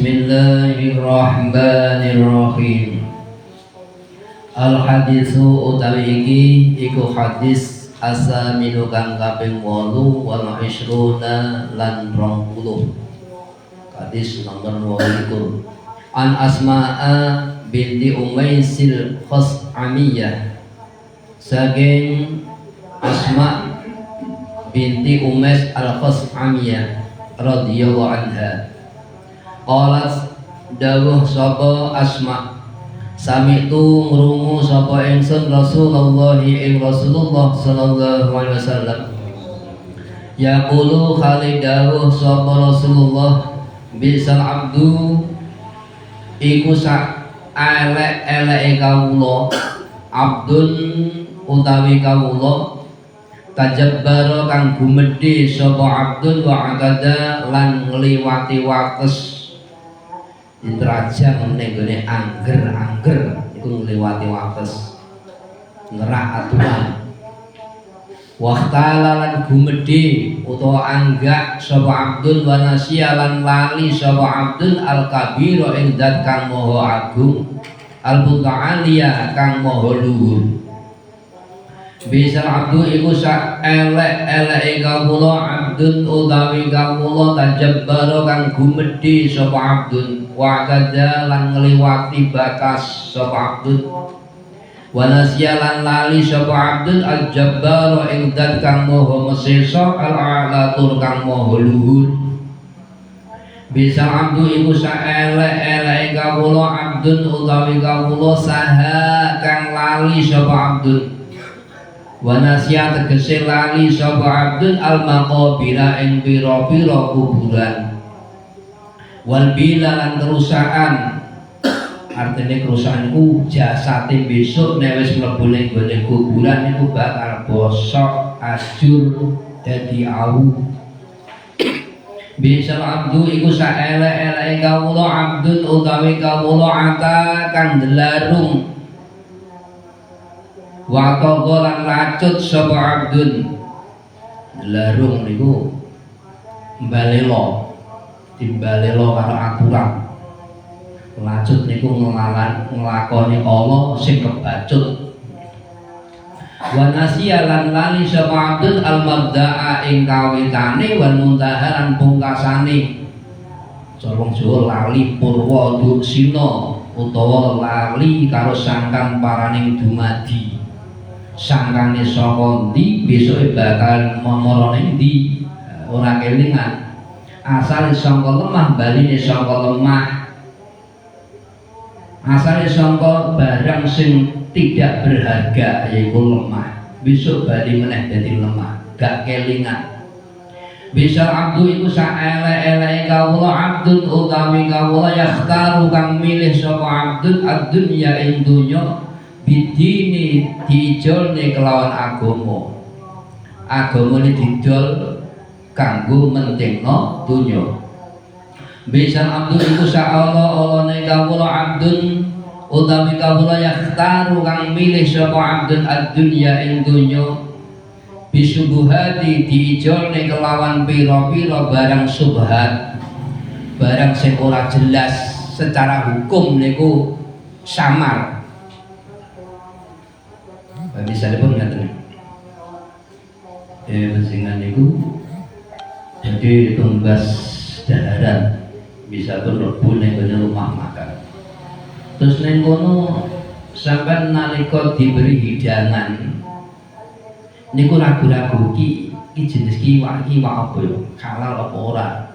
Bismillahirrahmanirrahim. Al-haditsu utawi iki iku hadis asaminu kang kaping 8 wal 20 lan 20. Hadis nomor 28. An Asma'a binti Umaisil Khas'amiyah. Saking Asma binti Umais al-Khas'amiyah radhiyallahu anha. Qalat dawuh sapa Asma, sami'tu ngrungu sapa ingsun Rasulullah sallallahu alaihi wasallam yaqulu khali dawuh sapa Rasulullah bisal abdu iku sak elek-eleke kawula abdun utawi kawula tajabbara kang gumedhe sapa abdun wa akada lan ngliwati wates interaja meneng gone angger iku ngliwati wates ngerak aturan waqtala lan gumedhe utawa anggak sapa abdun wa nasya lan lali sapa abdun al kabira ing zat kang maha agung al muta'aliya kang maha luhur. Bisa abdu iku sak elek-eleke kawula abdun utawi kawula tajabbara kang gumedhe sapa abdun wa kadza lan ngliwati batas sapa abdun wa nasya lan lali sapa abdun al-jabbar ing zat kang maha mesesa al-alatur kang maha luhur. Bisa abdu iku sak elek-eleke kawula abdun utawi kawula saha kang lali sapa abdun wa nasya tegese lali sapa abdun al maqabira ing pira-pira kuburan wal bila lan kerusakan. Artine kerusakan iku jasate besok nek wis mlebu ning gone kuburan iku bakal bosok ajur dadi awu. Bisa abdu iku sak elek-eleke kawula abdun utawi kawula ata kang delarung wa lan lacut sapa abdun. Larung niku mbalelo dimbalelo karo aturan. Lacut niku nglakoni Allah sing kebacut. Wa nasiya lan lali sapa abdun al mabda'a ing kawitane wan muntaha lan pungkasane. Corong Jawa lali purwa duksina utawa lali karo sangkan paraning dumadi. Sangkane saka ndi besoke bakal momorone ndi ora kelingan. Asale saka lemah baline saka lemah. Asale saka barang sing tidak berharga yaiku lemah. Besok bali meneh dadi lemah, gak kelingan. Bisa abdu iku sak elek-eleke kawula abdun utawi kawula yakhtaru kang milih sapa abdun ad-dunya ing donya bidini diijolne kelawan agama. Agamane didol kanggo mentingno donya. Bisa abdu iku sak ala-alane kawula abdun utawi kawula yakhtaru kang milih sapa abdun ad-dunya ing donya bisubuhati diijolne kelawan pira-pira barang subhat, barang sing ora jelas secara hukum niku samar. Misalnya pun ngaten. Pensingan niku jadi tumbas daharan bisa pun rebu ning rumah makan. Terus ning kono sampean nalika diberi hidangan niku ragu-ragu iki jenis iwak apa ya? Halal apa ora?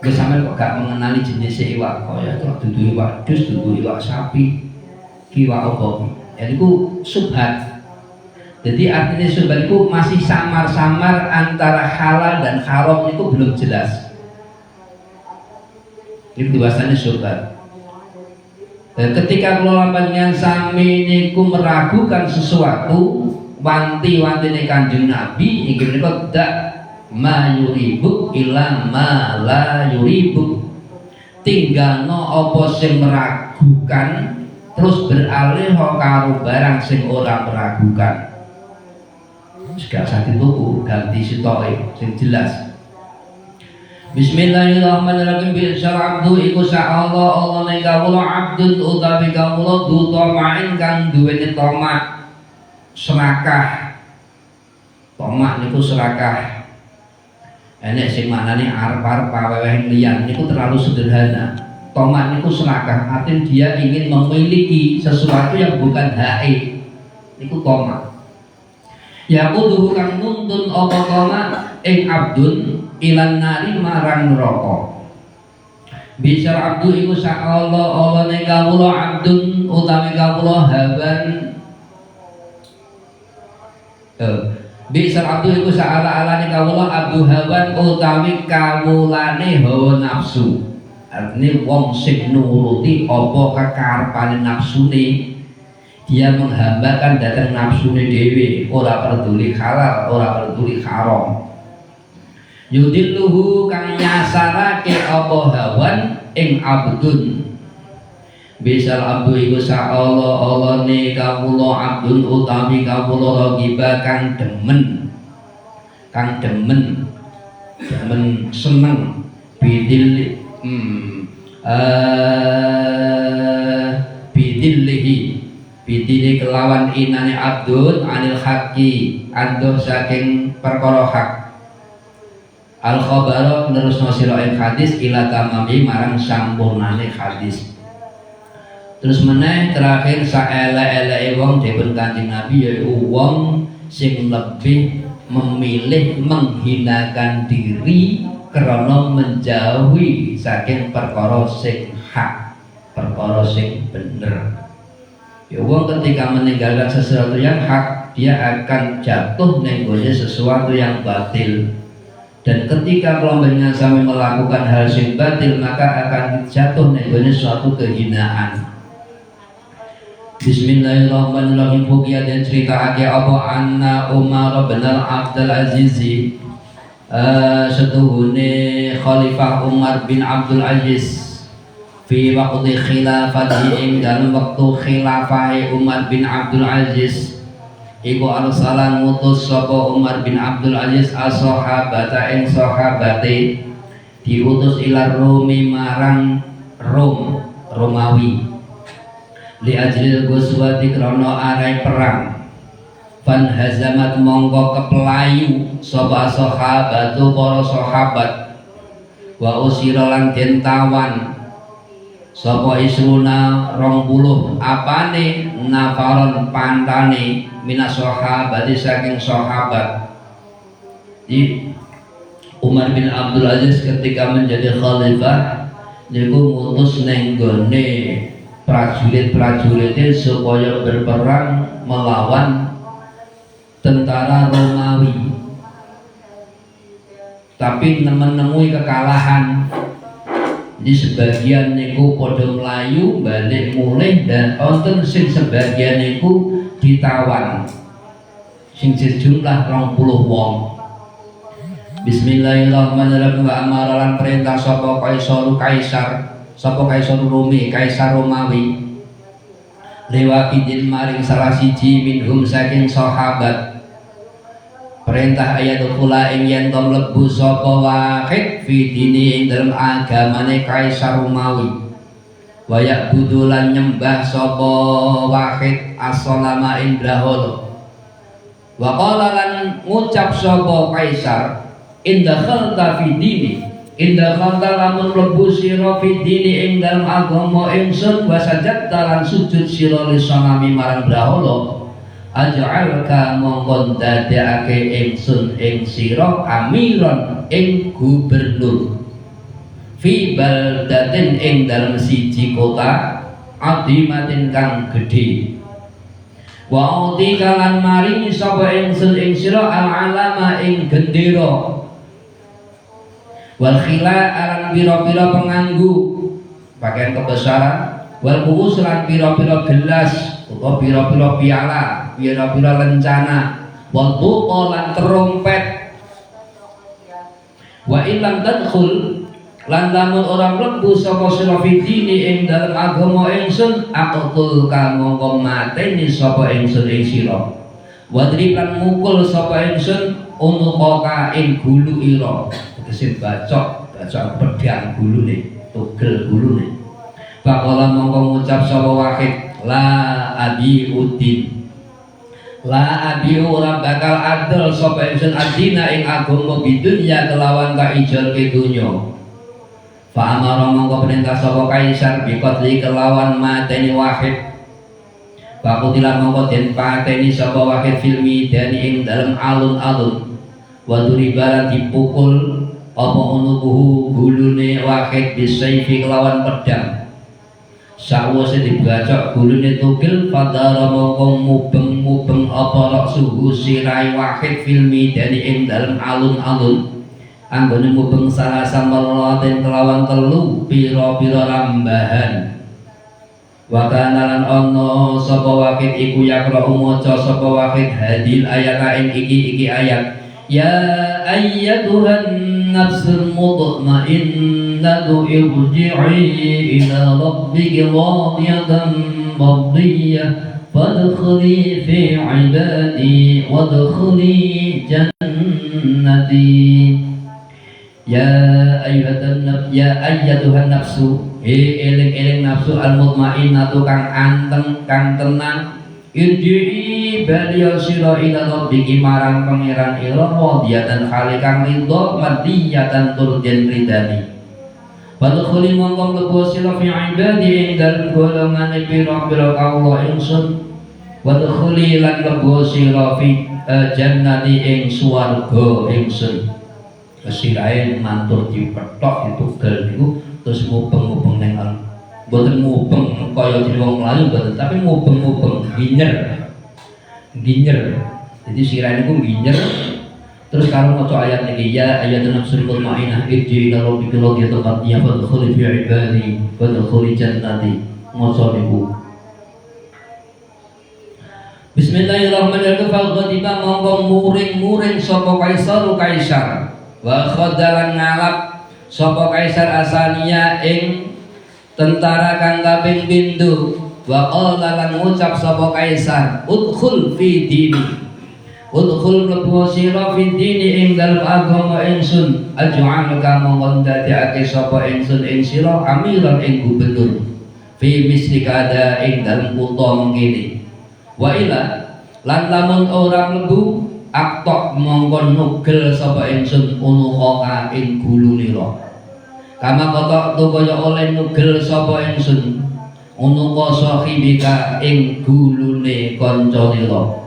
Wis sampean kok gak mengenali jenis iwak kaya dudu iwak dus, dudu iwak sapi, iwak apa? Ya niku subhat. Jadi artinya subhat itu masih samar-samar antara halal dan haram itu belum jelas. Itu bahasanya subhat. Dan ketika kula panjenengan sami niku meragukan sesuatu, wanti-wantine Kanjeng Nabi inggih menika dak ma yuribuk ila ma la yuribuk. Tinggalno apa sing meragukan terus beralih karo barang sing ora meragukan. Gak sakit tuku ganti sitoke sing jelas. Bismillahirrahmanirrahim. Bisyar abdu iku sa'allah Allah ning kawula abdun utawi kawula duta main kang duweni tomak serakah. Tomak niku serakah. Enek sing maknane arep-arep paweweh liyan niku terlalu sederhana. Tomak niku serakah, artinya dia ingin memiliki sesuatu yang bukan hae. Niku tomak. Ya kudu kang nuntun apa tomak ing abdun ilan nari marang neraka. Bisyar abdu iku sa'allah Allah ning kawula abdun utawi kawula haban. Bisyar abdu iku sa'ala ning kawula abdu haban utawi kawulane hawa nafsu. Artinya wong sing nuruti apa kekarepane nafsune. Dia menghambakan datang nafsune dhewe, ora peduli halal, ora peduli haram. Yudilluhu kang nyasarake apa hawan ing abdun. Bisal abdu iku sa'allah Allah ne kawula abdun utawi kawula ragiba kang demen seneng bidil bidili kelawan inane abdun anil haqqi anduh saking perkara hak. Al khabara nerusno sira ing hadis ila tamami marang sampurnane hadis. Terus meneh terakhir saelek-eleke wong dipun Kanjeng Nabi yaiku wong sing lebih memilih menghinakan diri karena menjauhi saking perkara sing hak, perkara sing bener. Ya wong ketika meninggalkan sesuatu yang hak, dia akan jatuh ning sesuatu yang batil. Dan ketika kelompoknya sampai melakukan hal yang batil, maka akan jatuh ning suatu kehinaan. Bismillahirrahmanirrahim. Bukia dan ceritaake apa anna Umar bin Abdul Aziz setuhune Khalifah Umar bin Abdul Aziz fi waqti khilafatihi ing dalam waktu khilafah Umar bin Abdul Aziz iku arsalan ngutus sapa Umar bin Abdul Aziz as-sahabata ing sahabate diutus ila Rumi marang Romawi li ajril guswati krana arai perang fan hazamat mongko kepelayu sapa sahabatu para sahabat wa usira lan den tawan sapa isruna 20 apane nafaron pantane minas sahabati saking sahabat. Di Umar bin Abdul Aziz ketika menjadi khalifah niku ngutus ning gone prajurit-prajuritnya supaya berperang melawan tentara Romawi, tapi menemui kekalahan. Di sebagian niku padha mlayu balik mulih dan wonten sing sebagian niku ditawan sing sejumlah 20 wong. Bismillahirrahmanirrahim. Wa amara lan perintah sapa kaisar Rumi, kaisar Romawi lewakidin maring salah siji minhum saking sahabat perintah ayat kula ing yen to mlebu sapa wahid fi dini ing dalem agamane kaisar Romawi wa ya'budu lan nyembah sapa wahid as-salama ing brahala wa qala lan ngucap sapa kaisar inda khalta fi dini inda khalta lamun mlebu sira fi dini ing dalem agama ingsun wa sajadta lan sujud sira li sanami marang brahala aj'alka mongkon dadekake ingsun ing sira amiron ing gubernur fi baldatin ing dalem siji kota adimatin kang gedhe wa utika lan maringi sapa ingsun ing sira al-alama ing gendera wal khila alan pira-pira penganggu pakaian kebesaran wal kuus lan pira-pira gelas utawa pira-pira piala pira-pira lencana wal lan trompet wa illam tadkhul lan lamun ora mlebu saka sira fidini ing dalem agama ingsun aqtul ka mongko mateni sapa ingsun ing sira wadrib lan mukul sapa ingsun unuka ing gulu ira tegese bacok Gacok pedang gulune, tugel gulune. Faqala mongko ngucap sapa Wahid, la abi udin. La abi ora bakal adol sapa ingsun adina ing agama bidunya kelawan ka ijolke dunya. Fa amara mongko perintah sapa kaisar biqatli kelawan mateni Wahid. Pakutilah mongko den pateni sapa Wahid filmi dani ing dalem alun-alun. Wa duribalan dipukul apa unukuhu gulune Wahid bisayfi kelawan pedang. Sawise dibacok gulune tugil padara mongko mubeng-mubeng apa rok suhu sirai Wahid filmi dani ing dalem alun-alun. Anggone mubeng salah samalaten kelawan telu pira-pira rambahan. Wa kana lan ana sapa Wahid iku yaqra'u maca sapa Wahid hadil ayat ing iki ayat ya ayyatuhan nafsul mutmainnatu irji'i ila rabbiki radiyatan mardiyah fadkhuli fi ibadi wadkhuli jannati ya ayyatuhan nafsu eling-eling nafsu al-mutmainnatu kang anteng kang tenang irji'i baliya sira ila rabbiki marang pangeran ira radiyatan khali kang ridho madiyatan tur den ridani padkhuli mongko mlebu sira fi ibadi ing dalem golongane pira-pira kawula ingsun wadkhuli lan mlebu sira fi jannati ing swarga ingsun kesirahe mantur dipethok ditugel niku terus mubeng-mubeng neng al, boten mubeng kaya dene wong Melayu boten, tapi mubeng-mubeng ginyer. Jadi sirahe niku ginyer. Terus kalau maca ayat niki ya ayatun nafsul mutmainnah irji ila rabbika radiyatan mardiyah fadkhuli fi ibadi fadkhuli jannati maca niku. Bismillahirrahmanirrahim. Faqadiba monggo muring-muring sapa kaisar wa khadalan ngalap sapa kaisar Asania ing tentara kang kaping pindho wa qala lan ngucap sapa kaisar udkhul fi dini udkhul mlebu sira fi dini ing dalem agama ingsun aj'aluka mongko dadekake sapa ingsun ing sira amiran ing gubernur fi mislika ada ing dalem kutha mengkene wa ila lan lamun ora mlebu aktok mongko nugel sapa ingsun unuka ing gulunira kama kota tu kaya oleh nugel sapa ingsun unuka sahibika ing gulune kancanira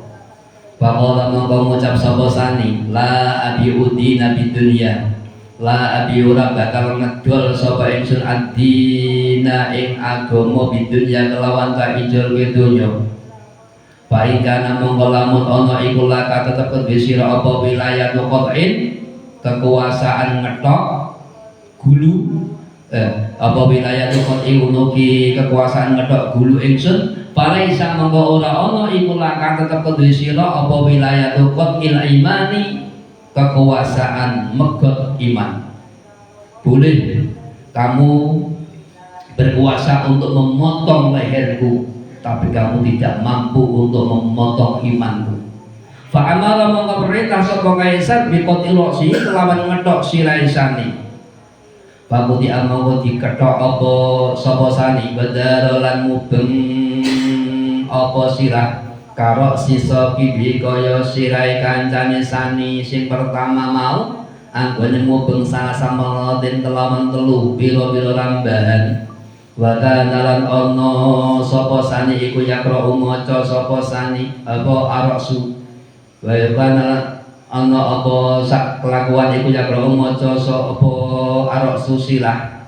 faqala mongko ngucap sapa sani la abi udina bidunya la abi ora bakal ngedol sapa ingsun adina ing agama bidunya kelawan ka ijolke donya Paingkana mongko lamun ana iku laka tetep kedhe sira apa wilayah qat'in kekuasaan ngetok gulu apa wilayah qat'in unuki kekuasaan ngetok gulu ingsun palaisa mongko ora ana iku laka tetep kedhe sira apa wilayah qat'il imani kekuasaan megot iman. Boleh kamu berkuasa untuk memotong leherku, tapi kamu tidak mampu untuk memotong imanku. Fa'amara mongko perintah sapa kaisar biqati roksi kelawan ngethok sirahe sani. Pakuti amangka dikethok apa sapa sani badara lan mubeng apa sirah karo sisa kibi kaya sirahe kancane sani sing pertama mau anggone mubeng salah den kelawan telu pira-pira rambahan. Wa kana lan ana sapa sani iku yakra maca sapa sani apa araksu wa kana ana apa sak kelakuan iku yakra maca sapa araksu silah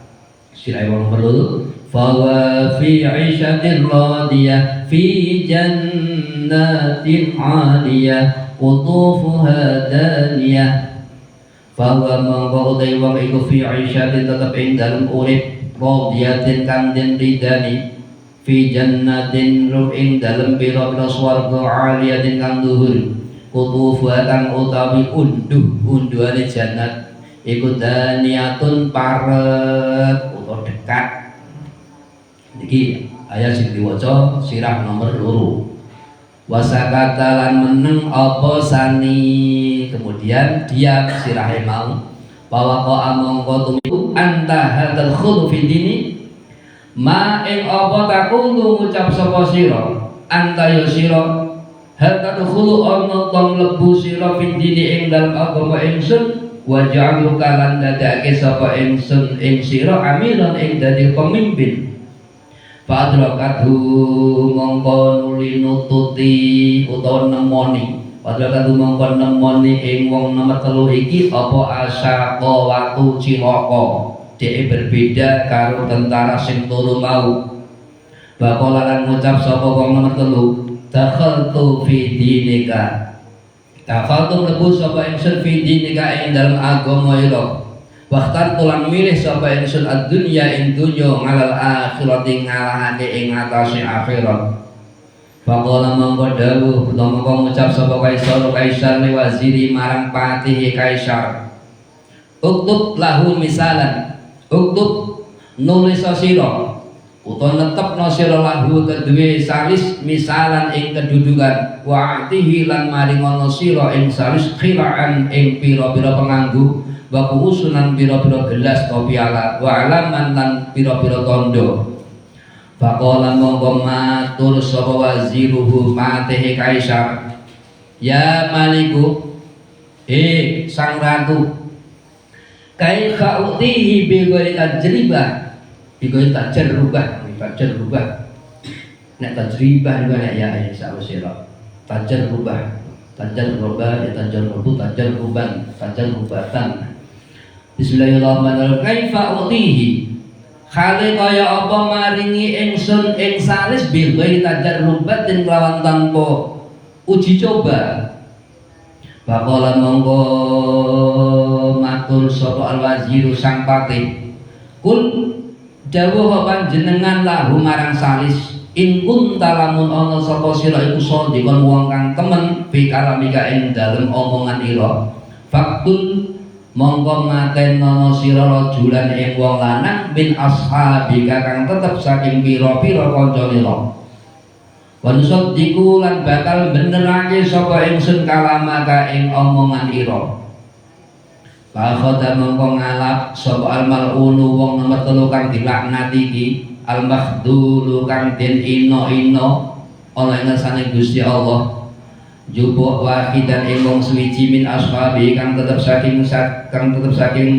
wong perlu fa wa fi 'ishatin radiyah fi jannatin 'aliyah qutufuha daniyah fa wa mangko wong iku fi 'ishatin tetep ing dalem urip radiyatin kang den ridani fi jannatin ru'ing dalem pira-pira swarga aliyatin kang dhuwur kutufu kang utawi unduhane jannat iku daniyatun parek utawa dekat. Niki ayat sing diwaca sirah nomor 2. Wasakata lan meneng apa sani kemudian diam sirahe mau Pawaqa mongko tumiku anta hadzal khulu fi dini ma ing apa takulu ngucap sapa sira anta ya sira hal tadkhulu ana tong lebu sira fi dini ing dalem agama ingsun wa ja'aluka lan dadake sapa ingsun ing sira amiran ing dadi pemimpin padrakatu mongko nuli nututi utawa nemoni padrakatu mongko nemoni ing wong nomor 3 iki apa asyaqa watu cilaka dhek berbeda karo tentara sing turu mau bakal lan ngucap sapa wong nomor 3 dakhaltu fi dinika dakhaltu mlebu sapa ingsun fi dinika ing dalem agama ira waktan tulan milih sapa ingsun ad-dunya ing dunya ngalal akhirati ngalahake ing atase akhirat Faqala mongko dawuh utawa mongko ngucap sapa kaisar li waziri marang patih kaisar uktub lahu misalan uktub nulis sira utawa netepno sira lahu kedue salis misalan ing kedudukan wa atihi lan maringono sira ing salis khiraan ing pira-pira penganggu wa kusunan pira-pira gelas to piala wa alaman lan pira-pira tondo Faqala mongko matur sapa waziruhu matih kaisar ya maliku sang ratu kaifa utihi bi ghairi tajribah nek tajribah juga nek ya sawusira tajribah ya tajrubatan bismillahirrahmanirrahim kaifa utihi khale kaya apa maringi ingsun ing salis bil ghairi tajarrubatin kelawan tanpa uji coba Baqala monggo matur sapa al-waziru sang patih kul dawuh panjenengan lahu marang salis in kunta lamun ana sapa sira iku sadikon wong kang temen fi kalamika ing dalem omongan ira faktul mongko matenono sira rajulan ing wong lanang min ashabika kang tetep saking pira-pira kancane ira wansaddiqu lan bakal benerake sapa ingsun kalamaka ing omongan ira Fakhoda mongko ngalap sapa al-mal'unu wong nomor 3 kang dilaknati iki al-makhdulu kang den ino-ino ana ing ngarsane Gusti Allah jupuk wahidan ing wong suwiji min ashabi kang tetep saking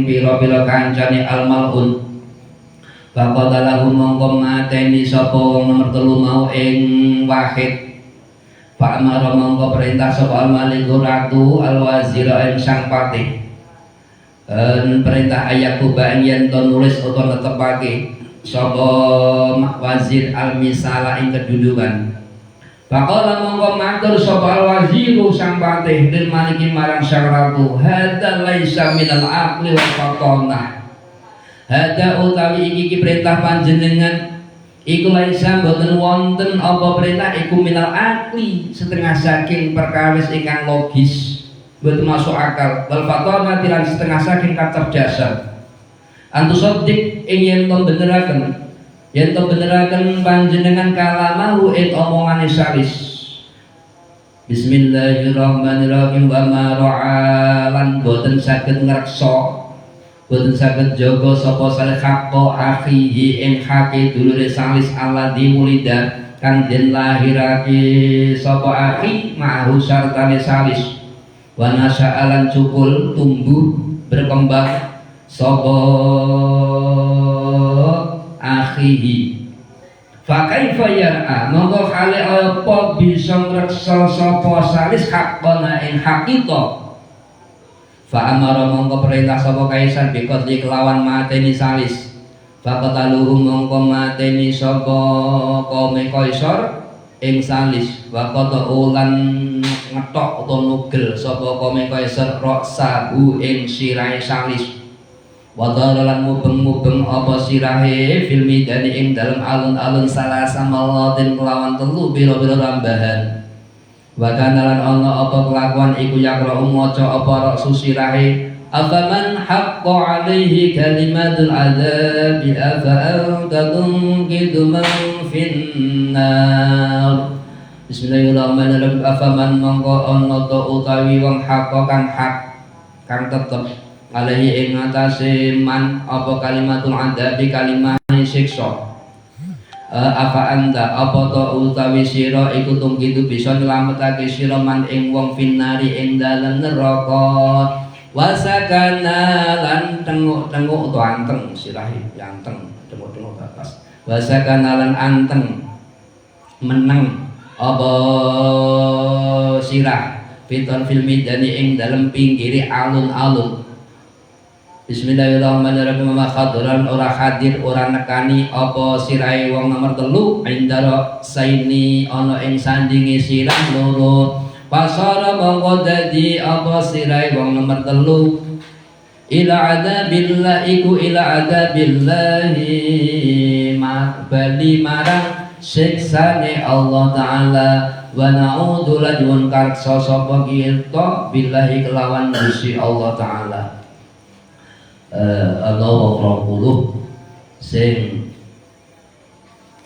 pira-pira kancane al-mal'un faqadalahu mongko mateni sapa wong nomor 3 mau ing wahid Pak Amara mongko perintah sapa al-maliku ratu al-wazira ing sang patih perintah ayakuba yen to nulis utawa netepake sapa wazir al-misala ing kedudukan Faqala mongko matur sapa al-waziru sang patih lil maliki marang sang ratu hadza laisa minal aqli wa fatanah hadza utawi iki perintah panjenengan iku laisa boten wonten apa perintah iku minal aqli setengah saking perkawis ingkang logis boten masuk akal wal fatanah lan setengah saking kecerdasan antusaddiq ing yen to beneraken panjenengan kalamahu ing omongane salis Bismillahirrahmanirrahim wa ma ra'alan boten saged ngreksa boten saged jaga sapa salih hakko akhihi ing hake dulure salis alladzi wulida kang den lahirake sapa akhi ma'hu sartane salis wa nasya'alan cukul tumbuh berkembang sapa akhihi fa kaifa yar'a monggo hale apa bisa ngreksa sapa salis haqqana ing hakita fa amara monggo perintah sapa kaisar bikotli kelawan mateni salis fa qataluhu monggo mateni sapa kaum kaisar ing salis wa qata ulan ngetok utawa nugel sapa kaum kaisar roksahu ing sirahe salis Wadalalan mubeng-mubeng apa sirahe fil midani ing dalem alun-alun salah samalatin kelawan telu biro-biro rambahan Wakanalan ana apa kelakuan iku yakra maca apa raksu sirahe afaman haqqa alaihi kalimatul azabi afa anta tunqidu man finnar Bismillahirrahmanirrahim afaman mongko ana ta utawi wong haqqa kang hak kang tetep alaihi ing atase man apa kalimatul adabi kalimah siksa. Apa anta apa to utawi sira iku tungkitu bisa nyelametake sira man ing wong finari ing dalem neraka wasakana lan tenguk-tenguk to anteng sirahe anteng tenguk-tenguk batas wasakana lan anteng meneng apa sirah fiton filmi dani ing dalem pinggiri alun-alun. Bismillahirrahmanirrahim. Khadran ora hadir ora nekani apa sirai wong nomor 3 indara saini ana ing sandinge sirah loro pasara mongko dadi apa sirai wong nomor 3 ila adabillah iku ila adabillahi bali marang siksane Allah taala wa na'udzu lan karsa sapa kita billahi kelawan Gusti Allah taala. Allah 20 sing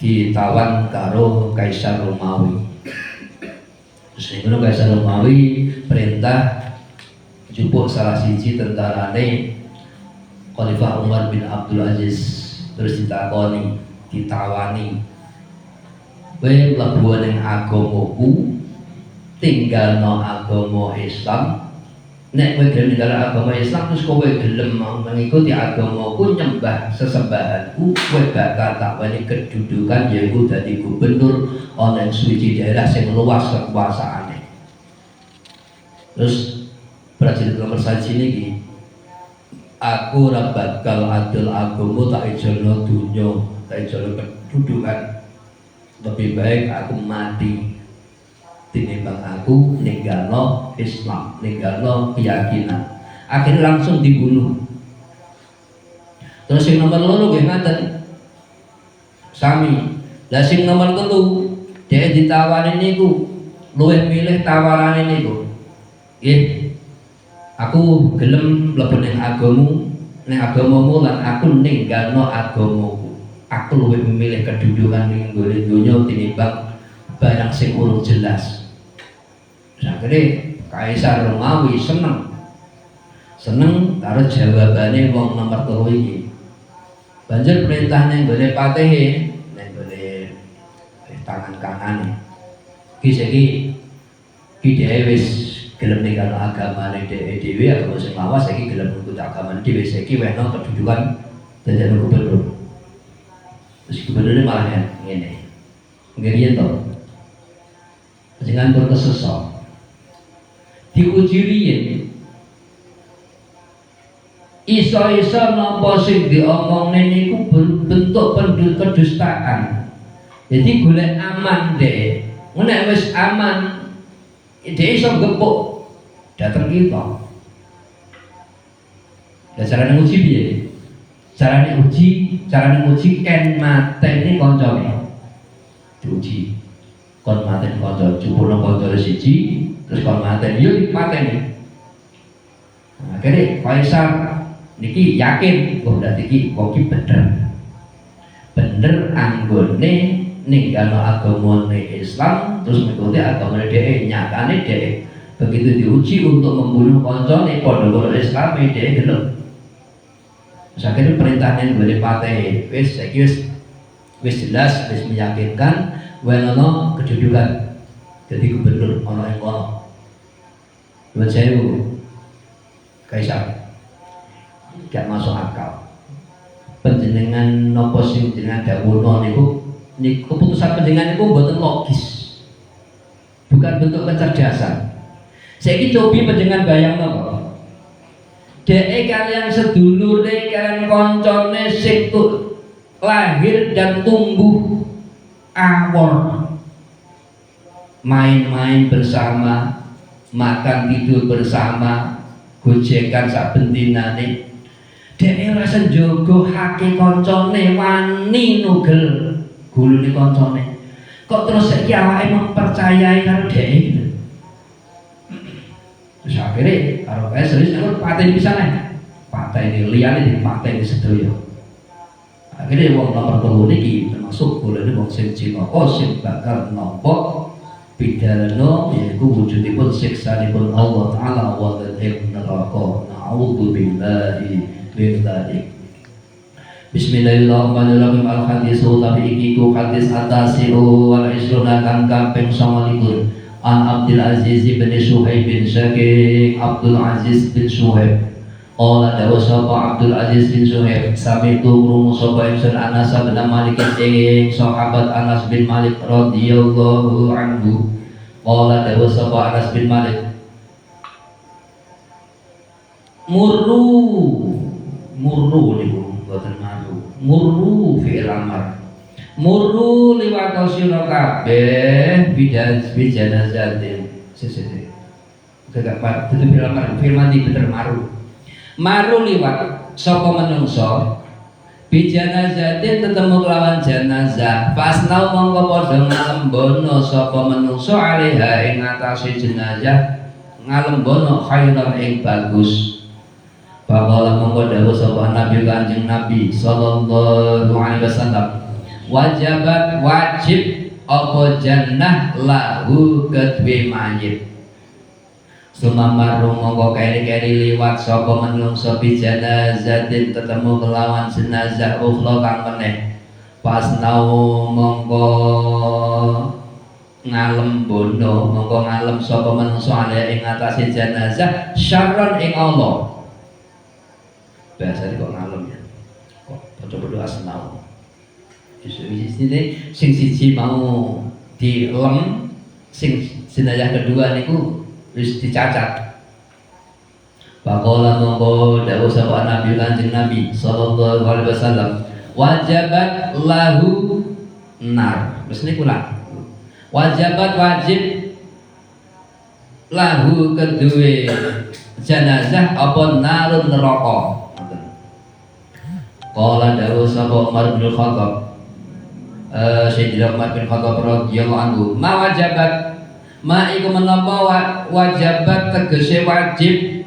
ditawan karo Kaisar Romawi. Sing Kaisar Romawi perintah jupuk salah siji tentarane Khalifah Umar bin Abdul Aziz, terus ditawani kowe mlebu ning agamaku tinggalno agama Islam. Nek kowe gelem ninggal agama Islam terus kowe gelem mengikuti agamaku nyembah sesembahanku, kowe bakal tak wani kedudukan yaiku dadi gubernur ana ing suci daerah sing luas kekuasaane. Terus prajurit nomor 1 niki aku ora bakal adol agama tak ijono dunya, tak ijono kedudukan. Lebih baik aku mati tinimbang aku ninggalno Islam, ninggalno keyakinan. Akhirnya langsung dibunuh. Terus yang nomor 2 nggih ngaten. Sami. Lah sing nomor 3 dhek ditawani niku luwih milih tawarane niku. Nggih. Aku gelem mlebu ning agamamu lan aku ninggalno agamaku. Aku luwih memilih kedudukan ning nggone donya tinimbang barang sing urung jelas. Akhirnya Kaisar Romawi seneng karo jawabane wong nomor 3 iki. Banjur perintah ning gone patehe, ning gone tangan kanane. Iki dhewe wis gelem ninggal agamane dhewe, agama sing lawas saiki gelem ngikut agamane dhewe, saiki weno kedudukan dadi gubernur. Terus gubernurnya malah ngene. Ngeriyen to. Jangan berkesesok. Diuji riyen iso-iso napa sing diomongne niku bentuk kedustaan. Jadi golek aman deh. Nek wis aman dhek iso gepuk dateng kita. Lah carane nguji piye? Carane uji ken mateni kancane. Diuji. Kon mateni kanca, jupukno kancane siji terus kon mateni yo dipateni. Nah, akhirnya Kaisar niki yakin berarti iki kok bener anggone ninggalno agamane Islam terus mengikuti agamane dhewe, nyatane dhewe begitu diuji untuk membunuh kancane padha karo Islam dhewe gelem. Terus akhirnya perintahnya boleh pateh wis saiki wis jelas, wis meyakinkan wenono kedudukan jadi gubernur ana ing kono. Nuwun sewu Kaisar gak masuk akal. Panjenengan napa sing jenengan dawuhna niku keputusan panjenengan niku mboten logis. Bukan bentuk kecerdasan. Saiki cobi panjenengan bayangno kok. Dhek kalian sedulure kalian koncone sing lahir dan tumbuh awor, main-main bersama, makan tidur bersama, gojekan saben dinane. Dhek ora senjogo hake koncone wani nugel gulune koncone. Kok terus saiki awake mempercayai karo dhek iki. Terus akhirnya karo kae serius nek pateni pisan pateni liyane dipateni sedaya. Akhirnya wong nomor 3 niki termasuk golene wong sing Cinaka sing bakal nampa pidana yaiku wujudipun siksanipun Allah taala wonten ing neraka. Na'udzubillahi min dzalik. Bismillahirrahmanirrahim. Al hadisu tapi iki ku hadis atasiu wal isruna kang kaping 29. An Abdul Aziz bin Suhaib bin Syakir Abdul Aziz bin Suhaib qala dawa sapa Abdul Aziz bin Suhaib sami turu sapa ingsun Anas bin Malik ing sahabat Anas bin Malik radhiyallahu anhu qala dawa sapa Anas bin Malik murru niku boten murru fi'il amr murru liwat sira kabeh bijanazatin sesese gak pat itu firman di bener maru liwat sapa menungso bijanazatin tetemu kelawan jenazah pasnau mongko padha ngalembono sapa menungso alaiha ing atase jenazah ngalembono khairan ing bagus. Faqala mongko dawuh sapa Nabi Kanjeng Nabi sallallahu alaihi wasallam wajabat wajib apa jannah lahu kedue mayit. Sumamaru mongko keri-keri liwat sapa menungso bi janazatin ketemu kelawan jenazah ukhra kang meneh. Pasnau mongko ngalem sapa menungso ale ing atase jenazah syarron ing Allah. Bahasa kok ngalem ya. Kok padha-padha asnau. Isine sing siji mau dilem, sing jenazah kedua niku wis dicacat. Faqala mongko dawuh sapa Nabi Kanjeng Nabi sallallahu alaihi wasallam wajabat lahu nar. Wis niku lah. Wajabat wajib lahu kedue jenazah apa narun neraka. Qala dawuh sapa Umar bin Khattab Sayyidina Umar bin Khattab radhiyallahu anhu ma wajabat ma iku menapa wajabat tegese wajib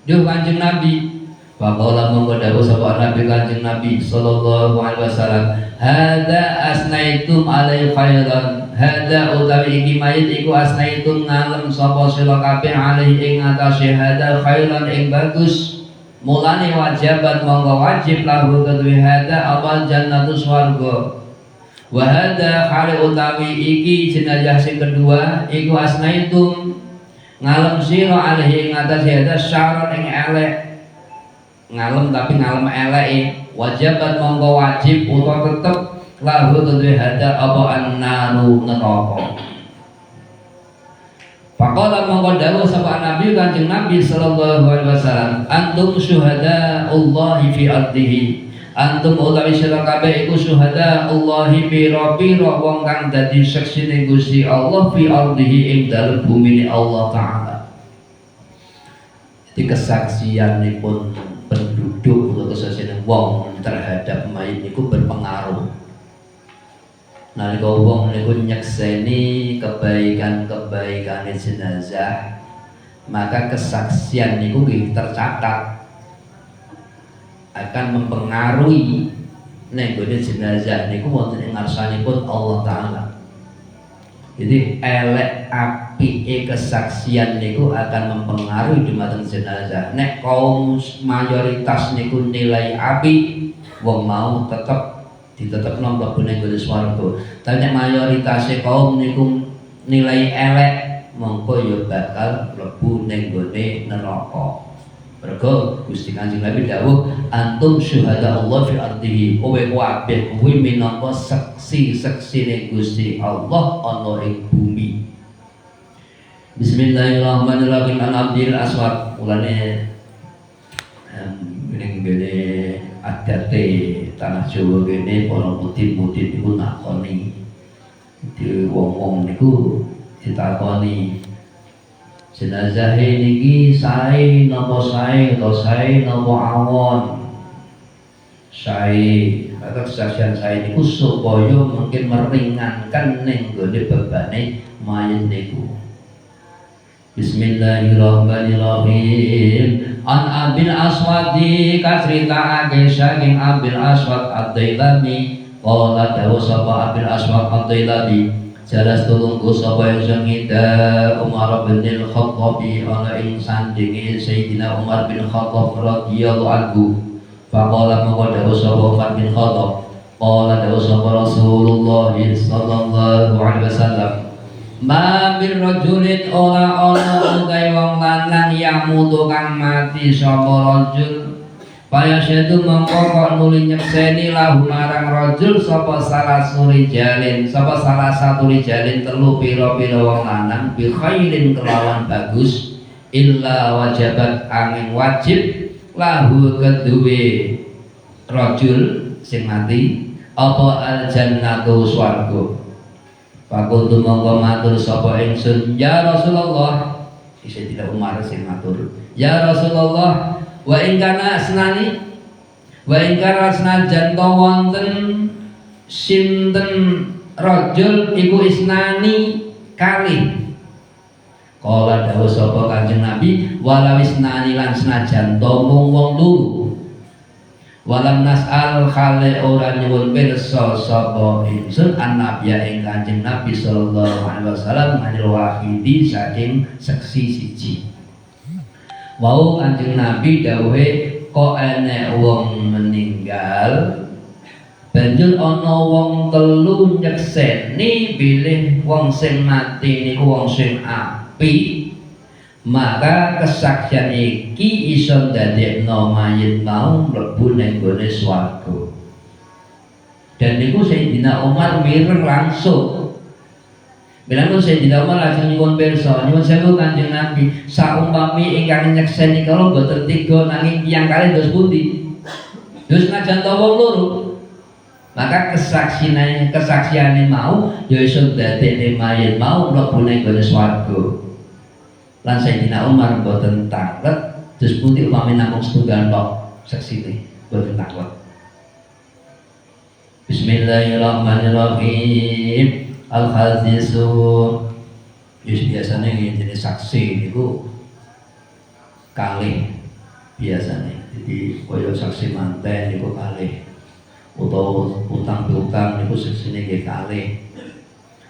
duh Kanjeng Nabi. Faqala mongko dawuh sapa Nabi Kanjeng Nabi sallallahu alaihi wasallam hadza asnaitum alai khairan hadza utawi iki mayit iku asnaitum ngalem sapa sira kabeh alai ing atase hadza khairan ing bagus. Mulane wajabat mongko wajib lahu kedue hada apa jannatu swarga. Wa hada khali utawi iki jenazah sing kedua iku asnaitum ngalem sira alaihi ing atas hada syarat ing elek. Ngalem tapi ngalem eleke. Wajabat mongko wajib utawa tetep lahu kedue hada apa annaru neraka. Faqala mongko dawuh sapa Nabi Kanjeng Nabi sallallahu alaihi wasallam antum syuhada Allah fi ardihi antum utawi sira kabeh iku syuhada Allah pira-pira wong kang dadi saksine Gusti Allah fi ardihi ing dalem bumine Allah taala. Di kesaksianipun penduduk atau kesaksian wong terhadap mayit niku berpengaruh. Nalika wong niku nyekseni kebaikan-kebaikan jenazah, maka kesaksian niku nggih tercatat akan mempengaruhi nek gone jenazah niku wonten ing ngarsanipun Allah taala. Jadi elek apike kesaksian niku akan mempengaruhi dumateng jenazah. Nek kaum mayoritas niku nilai apik, wong mau tetep ditetepno mlebu ning gone swarga. Tapi nek mayoritas kaum niku nilai elek, mongko ya bakal mlebu ning gone neraka. Mergo Gusti Kanjeng Nabi dawuh antum syuhada Allah fi ardihi. Kowe kabeh kuwi minangka saksi-saksine Gusti Allah ana ing bumi. Bismillahirrahmanirrahim. An Abdul Aswad mulane ning gone adate tanah Jawa kene para mudin-mudin niku nakoni di wong-wong niku ditakoni jenazah niki sae napa sae atau sae napa awon sae atau kesaksian sae niku supaya mungkin meringankan ning gone bebane mayit niku. Bismillahirrahmanirrahim. An Abil Aswadi kasritakake saking Abil Aswad Ad-Dailami qala dawu sapa Abil Aswad Ad-Dailami Jalas tulungku sapa ingsun ngida Umar bin Al-Khattab ana ing sandinge Sayyidina Umar bin Khattab radhiyallahu anhu. Faqala maqala dawuh sapa Umar bin Khattab, qala dawuh sapa Rasulullah sallallahu alaihi wasallam, ma min rajulin ora ana utahe wong lanang yang mutu kang mati sapa rajul Paya syaitu mengkokok nuli nyekseni lahu marang rajul sapa salah satu rijalin telu pira-pira wong lanang bi khairin kelawan bagus illa wajabat angin wajib lahu keduwe rajul sing mati apa al jannatu swarga. Fakultu mongko matur sapa ingsun ya Rasulullah, isih tidak Umar sing matur ya Rasulullah, wa ingkana senajan to wonten sinten rajul iku isnani kalih. Kala dawuh sapa Kanjeng Nabi, walau isnani lan senajan to mung wong loro. Walam nas'al khale ora nyuwun pirsa sapa ingsun annabiyya ing Kanjeng Nabi sallallahu alaihi wasallam anil wahidi saking seksi siji. Wau Kanjeng Nabi dawuhe kok enek wong meninggal banjur ana wong telu nyekseni bilih wong sing mati niku wong sing apik, maka kesaksian iki iso ndadekno mayit mau mlebu ning gone swarga. Dan niku Sayyidina Umar mireng langsung. Bilang Sayyidina Umar langsung nyuwun pirsa, nyuwun sewu Kanjeng Nabi, saumpami ingkang nyekseni kala boten tiga nanging tiyang kalih dos pundi? Dos senajan to wong loro. Maka kesaksiane mau ya iso ndadekne mayit mau mlebu ning gone swarga. Lan Sayyidina Umar boten taklet dos pundi upami namung setunggal tok seksine boten taklet. Bismillahirrahmanirrahim. Al-Hadisu biasanya yang jenis saksi itu kalih biasanya, jadi koyo saksi manten itu kalih atau utang piutang itu saksinya itu kalih.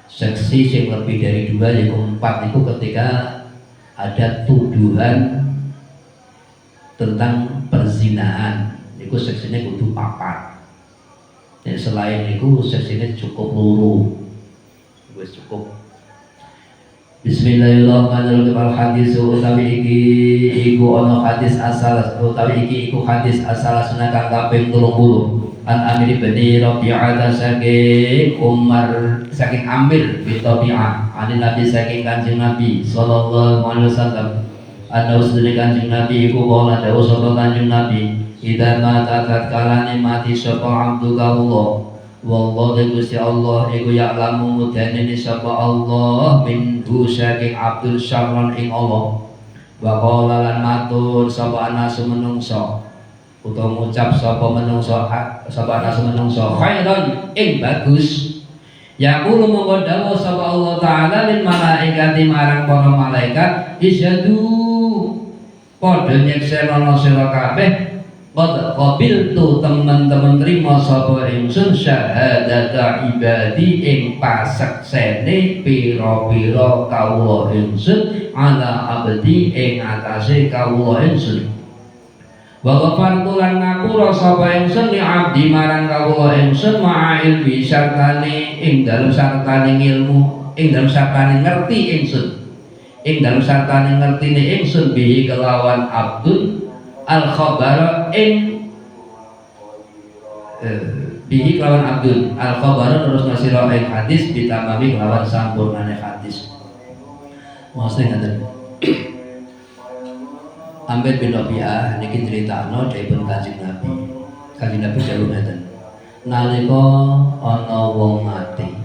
Saksi yang lebih dari 2 yaitu 4 itu ketika ada tuduhan tentang perzinahan itu saksinya kudu 4. Dan selain itu saksinya cukup loro. Wes cukup. Bismillahirrahmanirrahim. Al-hadis utawi iki iku ana hadis asal utawi iki iku hadis asal sunaka kaping 30. An Amir bin Rabi'ah saking Umar saking Amir bin Rabi'ah an Nabi saking Kanjeng Nabi sallallahu alaihi wasallam. Ana usune Kanjeng Nabi iku wala dawuh sapa Kanjeng Nabi, "Idza mata tatkala mati sapa abdu kawula." Wallahu Gusti Allah iku ya'lamu mudane sapa Allah minhu saking Abdul Syarran ing Allah. Wa qala lan matur sapa anasu menungso utawa ngucap sapa menungso anasu menungso khairan ing bagus. Yaqulu monggo dawuh sapa Allah taala lil malaikati marang para malaikat isyadu padha nyeksenono sira kabeh qad qabiltu teman-teman terima sapa ingsun syahadata ibadi ing paseksene pira-pira kawula ingsun ala abdi ing atase kawula ingsun. Wa ghafartu lan ngapura sapa ingsun li abdi marang kawula ingsun ma'a ilmi sartane ing dalem sartane ilmu ing dalem sartane ngerti ingsun ing dalem sartane ngertine ingsun bihi kelawan abdun al-khabar ing bihi kelawan abdul al-khabar terus nasira ing hadis ditamami kelawan sampurnane hadis. Maksudnya ngaten. Amir bin Rabi'ah niki critakno dipun Kanjeng Nabi. Kanjeng Nabi dawuh ngaten. Nalika ana wong mati.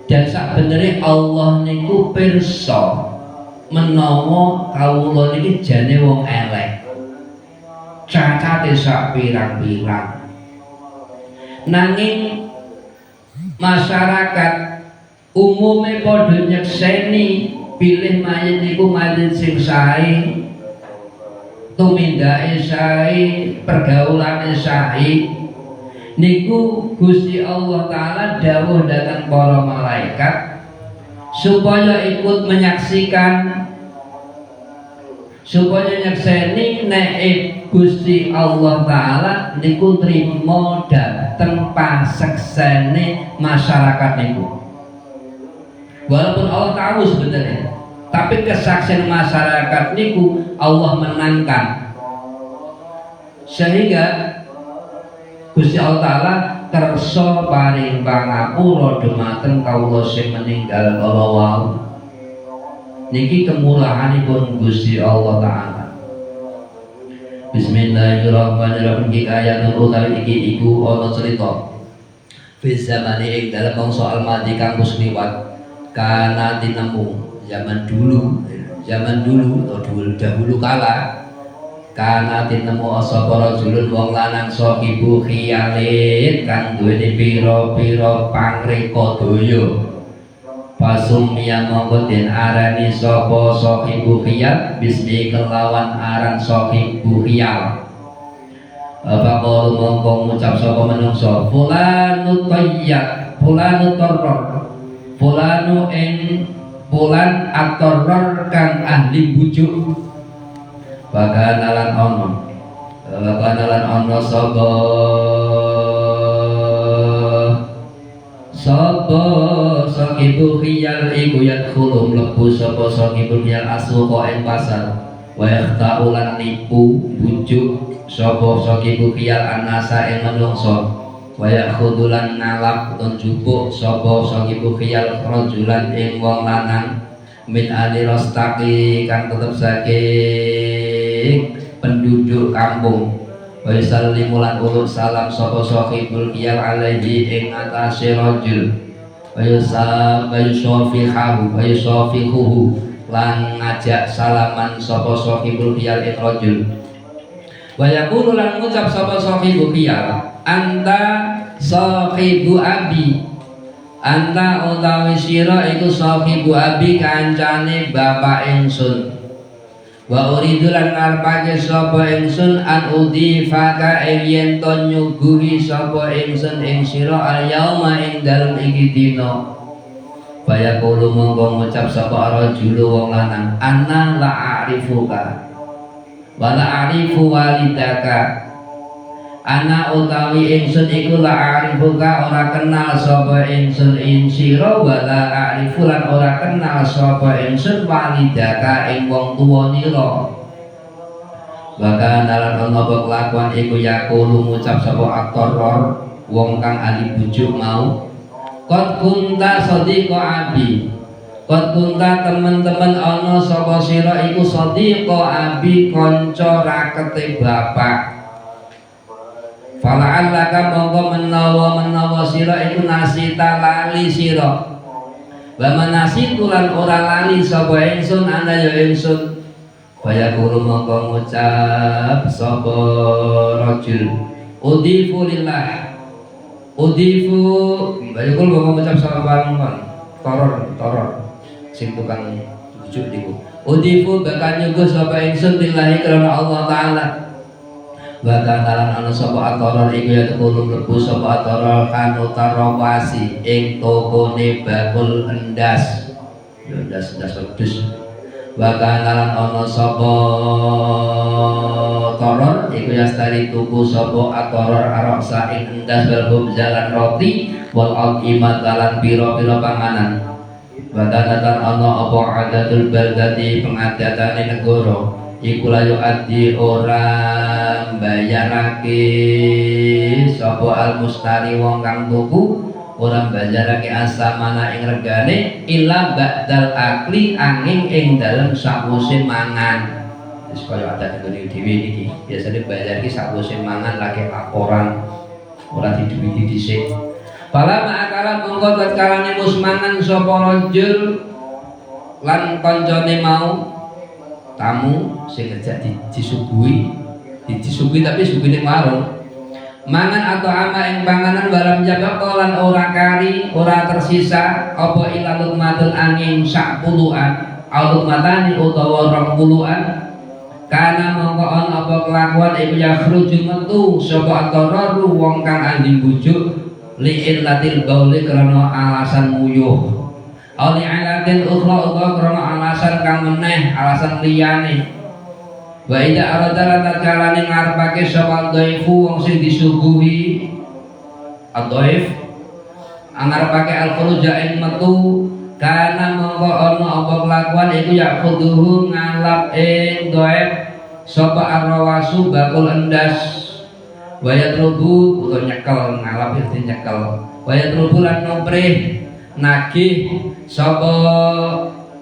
Dan sakbenere Allah niku pirsa menawa kawula niki jane wong elek, cacate sak pirang-pirang, nanging masyarakat umume padha nyekseni pilih mayit niku mayit sing sae, tumindake sae, pergaulane sae, niku Gusti Allah Ta'ala dawuh dhateng para malaikat supaya ikut menyaksikan, supaya nyakseni nek Gusti Allah Ta'ala niku trimo dhateng paseksene masyarakat niku. Walaupun Allah tahu sebenarnya, tapi kesaksian masyarakat niku Allah menangkan, sehingga Gusti Allah Ta'ala kersa paring pangapura dumateng kawula sing meninggal kala wau. Niki kemurahanipun Gusti Allah Ta'ala. Bismillahirrahmanirrahim. Iki ayat utawi iki iku ana cerita fi zamane ing dalem mangsa almadi kang wis liwat kana tinemu zaman dulu atau dahulu kala kana tinemu sapa rajulun wong lanang sahibu khiyalin kang duweni pira-pira pangreka daya pasum yang mongko den arani sapa sahibu khiyal bismi kelawan aran sahibu khiyal apa kalau mongko ngucap sapa menungso fulanu tayyib fulanu tarrar fulanu ing fulan atoror kang ahli bujuk bakalan ono sapa sahibu khiyal iku yadkhulu mlebu sapa sahibu khiyal asuqa ing pasar wa yahtaulan nipu bujuk sapa sahibu khiyal anasa ing menungso wa yakhudulan ngalap utawa jupuk sapa sahibu khiyal rajulan ing wong lanang min ali rastaqi kang tetep saking penduduk kampung wa yusallimulan uluk salam sapa sahibul khiyal alaihi ing atase rajul wa yusafihuhu lan ngajak salaman sapa sahibul khiyal ing rajul wa yaqulu lan ngucap sapa sahibul khiyal anta sahibu abi anta utawi sira iku sahibu abi kancane bapak ingsun wa uridu lan ngarepake sapa ingsun an udifaka yen to nyuguhi sapa ingsun ing sira al yauma ing dalem iki dina baya kulo monggo ngucap sapa rajul wong lanang ana la arifuka wa la arifu walidaka ana utawi ingsun iku la arifuka ora kenal sapa ingsun ing sira wala arifu lan ora kenal sapa ingsun walidaka ing wong tuwanira bahkan dalam ana kelakuan iku yakulu ngucap sapa aktoror wong kang ahli bujuk mau qad kunta sadiqa abi qad kunta teman-teman ana sapa sira iku sadiqa abi kanca rakete bapak fala'allaka mongko menawa sira iku nasita lali sira wa manasitu lan ora lali sapa ingsun ana ya ingsun kaya kulo mongko ngucap sapa rajul udifu lillah udifu kaya kulo mongko ngucap sapa toror sing tukang bujuk niku udifu bakal nyuguh sapa ingsun lillahi karena Allah Ta'ala bahkan dalam anu sapa atoror iku ya tekulu mlebu sapa atoror kanu tarawasi ing tokone bakul endas ya endas wedhus bahkan dalam anu sapa toror iku ya stari tuku sapa atoror aroksa ing endas balbum jalan roti wal aqimat dalan pira-pira panganan bahkan dalam anu apa adatul baldati pengadatane negara iku layu adi orang bayarake sapa al mustari wong kang tuku orang bayarake asamana ing regane illa ba'dal akli angin ing dalem sakwise mangan wis kaya adat ngene dhewe iki biasane bayar iki sakwise mangan lagi laporan ora diduwiti dhisik pala ma'akala mongko tatkalane mus mangan sapa rajul lan kancane mau tamu sing ngejak disuguhi tapi suguhine warung mangan atau ama ing panganan balam jabak lan ora kari ora tersisa apa ilaluk madul angin sak puluhan aluk matani utawa 20-an Kana mongko ana apa kelakuan iku yakhruju metu sapa atararu wong kang anjing bujuk li illatil bauli krana alasan muyuh. Ali alatin ukhra utawa krana alasan kang meneh, alasan liyane. Wa idza aradara takalane ngarepake sapa dhaifu wong sing disuguhi adhaif ngarepake al-khuruja ing metu kana mongko ana apa kelakuan iku yaquduhu ngalap ing dhaif sapa arwasu bakul endas wayat rubu utawa nyekel ngalap itu nyekel wayat rubu lan nompreh nagih sapa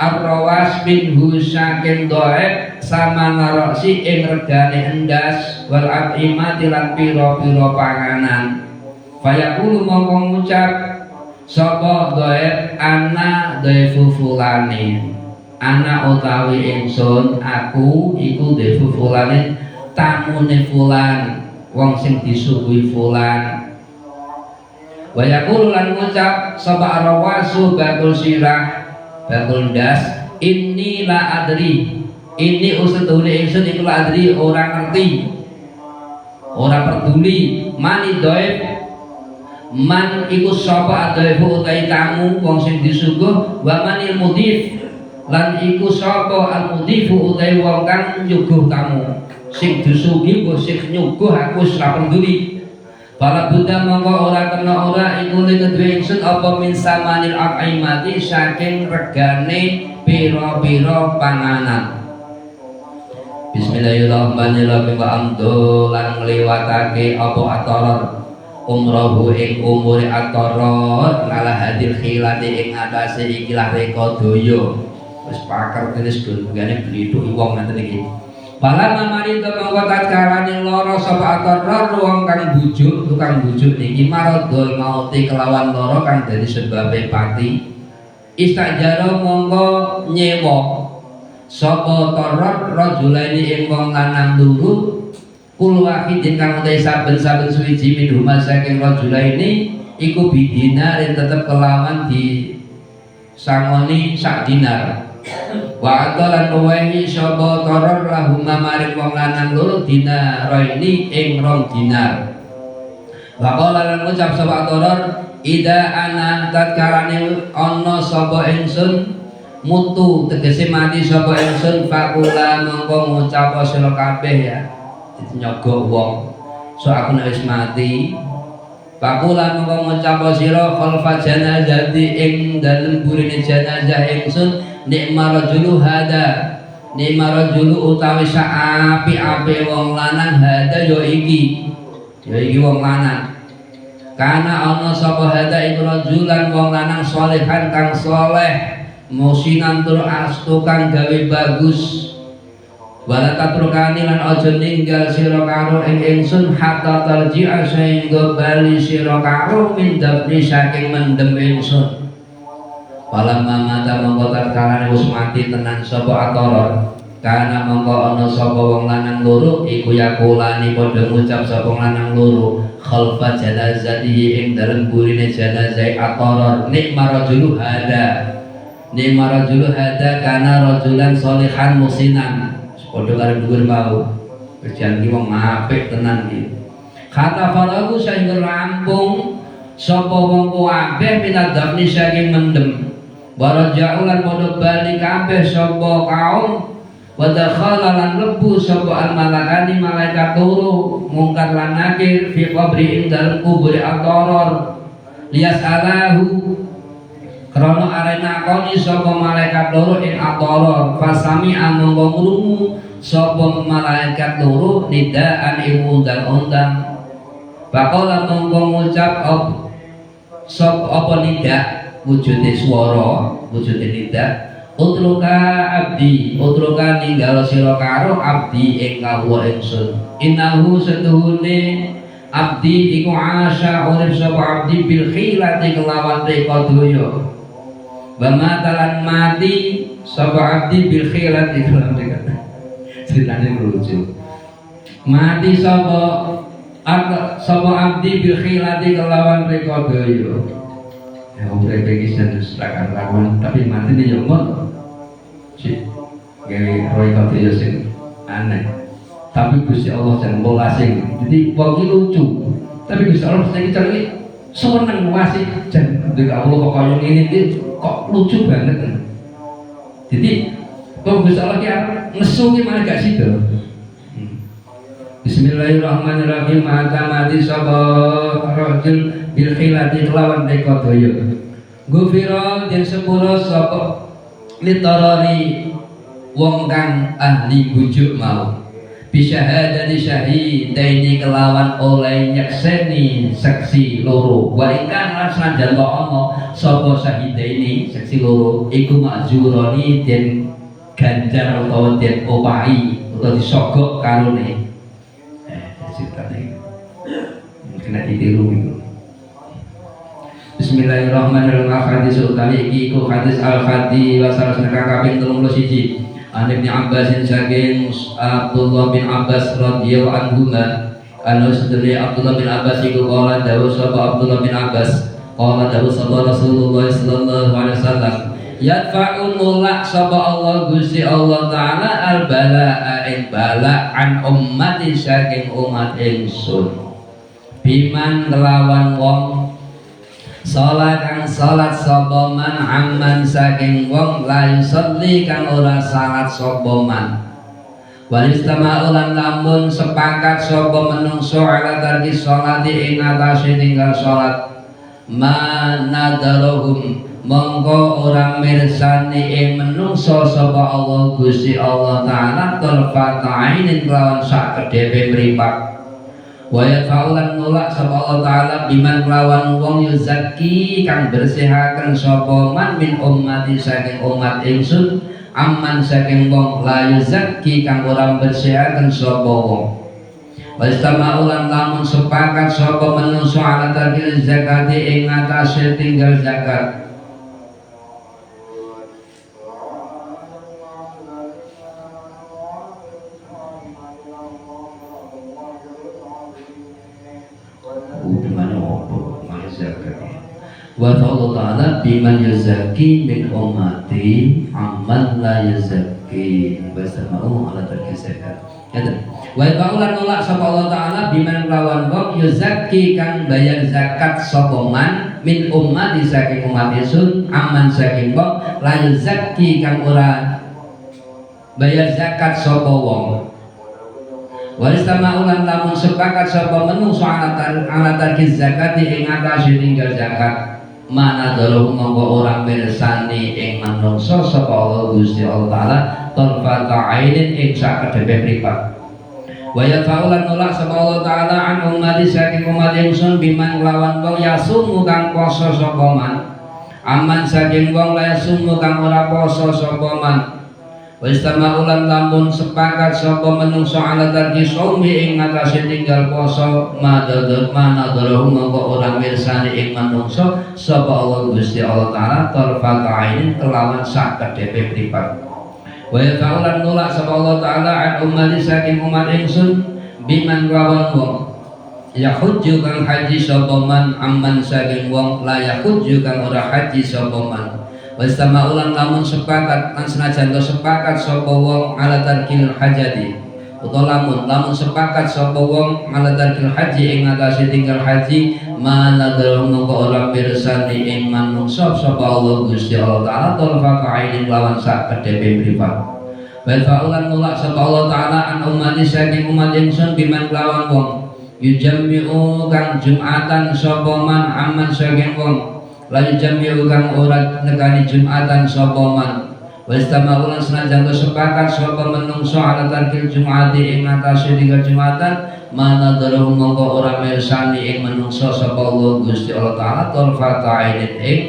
arwas minhu saking dhaif sama narosi ing regane endas wal atimati lan pira-pira panganan fayaqulu mongko ngucap sapa dhaif ana dhaifu fulani ana utawi ingsun aku iku dhaifu fulani tamune fulan wong sing disuguhi fulan wa yaqulu lan ngucap sapa arwasu bakul sirah bakul ndas inni la adri ini usedune ingsun iku la adri ora ngerti ora peduli mani dhaif man iku sapa dhaifu utai tamu wong sing disuguh wa manil mudhif lan iku sapa al mudhifu utai wong kang nyuguh tamu sing disuguhi mbok sing nyuguh aku ora peduli. Para buddha mongko ora kena ora iku kedue ingsun apa min samanil aqimati saking regane pira-pira panganan. Bismillahirrahmanirrahim wa amdu lan ngliwatake apa atoror umrohu ing umure atoror ngalah hadir khilati ing atase ikilah reka daya wis pakar tenis gane blithuk wong ngeten iki. Bala mamari mongko tatkala lara sapa atoror wong kang bujuk tukang bujuk niki maradul mauti kelawan lara kang dadi sebabe pati istajaro mongko nyewa sapa toror rajulaini ing wong lanang loro kul wahidin kang utai saben-saben suwiji minhuma saking rajulaini iku bidinarin tetep kelawan di sangoni sak dinar wa adalan wehi sapa toror lahuma maring wong lanang loro dinaraini ing 2 dinar wa qala lan ngucap sapa toror ida ana tatkarane ana sapa ingsun mutu tegese mati sapa ingsun fakula mongko ngucap sira kabeh ya nyogok wong so aku nek wis mati fakula mongko ngucap sira khalfa janazati ing dalem burine jenazah ingsun nikma rajulu hada nikma rajulu utawi saapi-api wong lanang hada yo iki wong lanang kana ana sapa hada iku rajulan wong lanang salihan kang saleh musinan tur astu kang gawe bagus wala tatrukani lan aja ninggal sira karo ing ingsun hatta tarji'a sehingga bali sira karo min dafni saking mendem ingsun Walamma mata mongko tatkala wis mati tenan sapa atoror kana mongko ana sapa wong lanang loro iku yakulani padha ngucap sapa wong lanang loro khalfa janazatihi ing dalem burine jenazah atoror nikma rajulu hada nikma rajulu hada kana rajulan sholihan musinan padha karo dhuwur mau janji wong apik tenan iki kata falaku sehingga rampung sapa wong kabeh minat dafni saking mendem waraja'u lan padha bali kabeh sapa kaum wa dakhala lan lebu sapa al malakani malaikat loro mungkar lan nakir fi qabri ing dalem kubur atoror liyasalahu krana arena koni sapa malaikat loro ing atoror fasami amangka krungu sapa malaikat loro nidaan ing undang-undang bakal mongko ngucap apa nida wujude swara wujude nida utruka abdi utruka ninggal sira karo abdi ing kawula ingsun innahu setuhune abdi iku asya urip sapa abdi bil khilati kelawan reka daya wa matalan mati sapa abdi bil khilati kelawan reka ceritane lucu mati sapa abdi bil khilati kelawan reka daya ya udah bagi status lakukan tapi mati di jomot sih gawe roy kau sing aneh. Tapi Gusti Allah yang melasing. Jadi wong iki lucu. Tapi Gusti Allah sing iki seneng melasing jan ndek Allah kok koyo ngene iki kok lucu banget. Jadi kok Gusti Allah ki nesu ki malah gak sida. Bismillahirrahmanirrahim. Maka mati sapa rajul bil khilati kelawan dekodaya. Gufira den sepuro sapa litarari wong kang ahli bujuk mau. Bisyahadati syahidaini kelawan oleh nyekseni saksi loro. Wa ingkang lan senajan ana sapa syahidaini saksi loro iku majuroni den ganjar utawa den opahi utawa disogok karone. Ceritane kena ditiru itu. Bismillahirrahmanirrahim. Hadis utawi iki iku hadis al-Fadhi wa sarasna kaping 31. An Ibnu Abbas saking Abdullah bin Abbas radhiyallahu anhu anu sedene Abdullah bin Abbas iku qala dawuh sapa Abdullah bin Abbas qala dawuh sapa Rasulullah sallallahu alaihi wasallam yadfa'un mulak sapa Allah Gusti Allah taala al balaa ing bala an ummati saking umat ingsun biman kelawan wong salat kang salat sapa man amman saking wong la yusolli kang ora salat sapa man wal istama'u lan lamun sepakat sapa menungso ala tarki salati ing atase tinggal salat manadarohum mongko ora mirsani ing menungso sapa Allah Gusti Allah taala tarfat ainin kelawan sak kedhewe mripat wa yafaulan nolak sapa Allah taala biman kelawan wong yuzaki kang bersihaken sapa man min ummati saking umat ingsun amman saking wong la yuzaki kang ora bersihaken sapa wong wa istama'ulan lamun sepakat sapa manungsa ala tarkil zakati ing atase tinggal zakat wa ta'ala biman yuzaki min ummati amman la yuzaki wa istama'u ala tarkil zakat. Wa qaulan nolak sapa Allah taala biman lawan wong yuzaki kang bayar zakat sapa man min ummati saking umat ingsun aman saking wong la yuzaki kang ora bayar zakat sapa wong wa istama'ulan lamun sepakat sapa menungso ala tarki zakat ing atase tinggal zakat mana dalu monggo orang mirsani ing manungsa sapa Allah Gusti Allah taala tarfata ainin ing sak kedhewe mripat wa yafaulan nolak sapa Allah taala an ummati saking umat ingsun biman lawan wong yasumu kang poso sapa man aman saking wong la yasumu kang ora poso sapa man wa istama'ulan lamun sepakat sapa menungso ala tarki shaumi ing atase tinggal poso mana dalu monggo ora mirsani ing manungsa sapa Allah Gusti Allah taala tarfata ainin kelawan sak kedhewe mripat wa yafaulan nolak sapa Allah taala an ummati saking umat ingsun biman lawan wong yahujju kang haji sapa man amman saking wong la yahujju kang ora haji sapa man wa istama'ulan lamun sepakat lan senajan sepakat sapa wong ala tarkil hajati utawa lamun sepakat sapa wong ala tarkil haji ing atase tinggal haji manadul mongko ora mirsani ing manungsa sapa Allah Gusti Allah taala tarfata ainin lawan sak kedhewe mripat wa fa'ulan nolak sapa Allah taala an ummati saking umat ingsun biman lawan wong yujammi'u kang jumatan sapa man aman saking wong lalu jami'u kang ora nekani jumatan sapa man wa istama'ulan senajan sepakat sapa menungso ala tarkil jumati ing atase tinggal jumatan mana dalu mongko ora mirsani ing menungso sapa Allah Gusti Allah taala tarfata ainin ing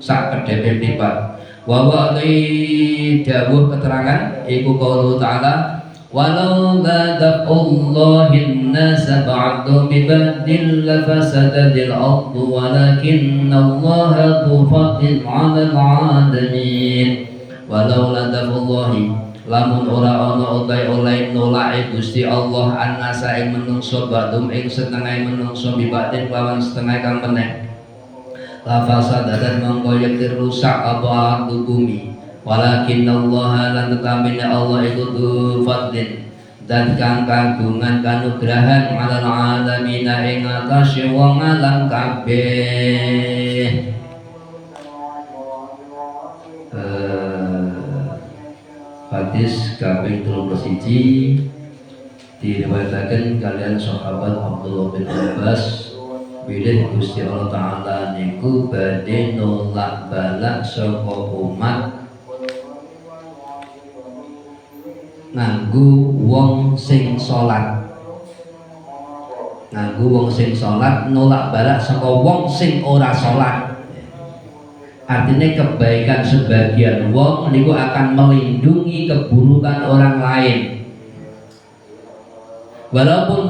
sak kedhewe mripat wa wa'ti dawuh keterangan iku qaulu taala walau daf'ullahin nasa ba'du bibadil lafasadil ardu walakinallaha dhu fadlin 'alal 'alamin walau daf'ullahi lamun ora ana utai oleh nolake Gusti Allah annasa ing menungso ba'dum ing setengah menungso bibadil lawan setengah kang meneh lafasadadan mongko yaktir rusak apa bumi walakin Allah lan tetamine Allah iku du fadlin dan kang kagungan kanugrahan alal alamina ing atase wong alam kabeh. Hadis kaping 31 diriwayataken kalian sahabat Abdullah bin Abbas bilih Gusti Allah Ta'ala niku badhe nolak balak saka umat nganggo wong sing salat, nganggo wong sing salat nolak balak saka wong sing ora salat. Artinya kebaikan sebagian wong niku akan melindungi keburukan orang lain. Walaupun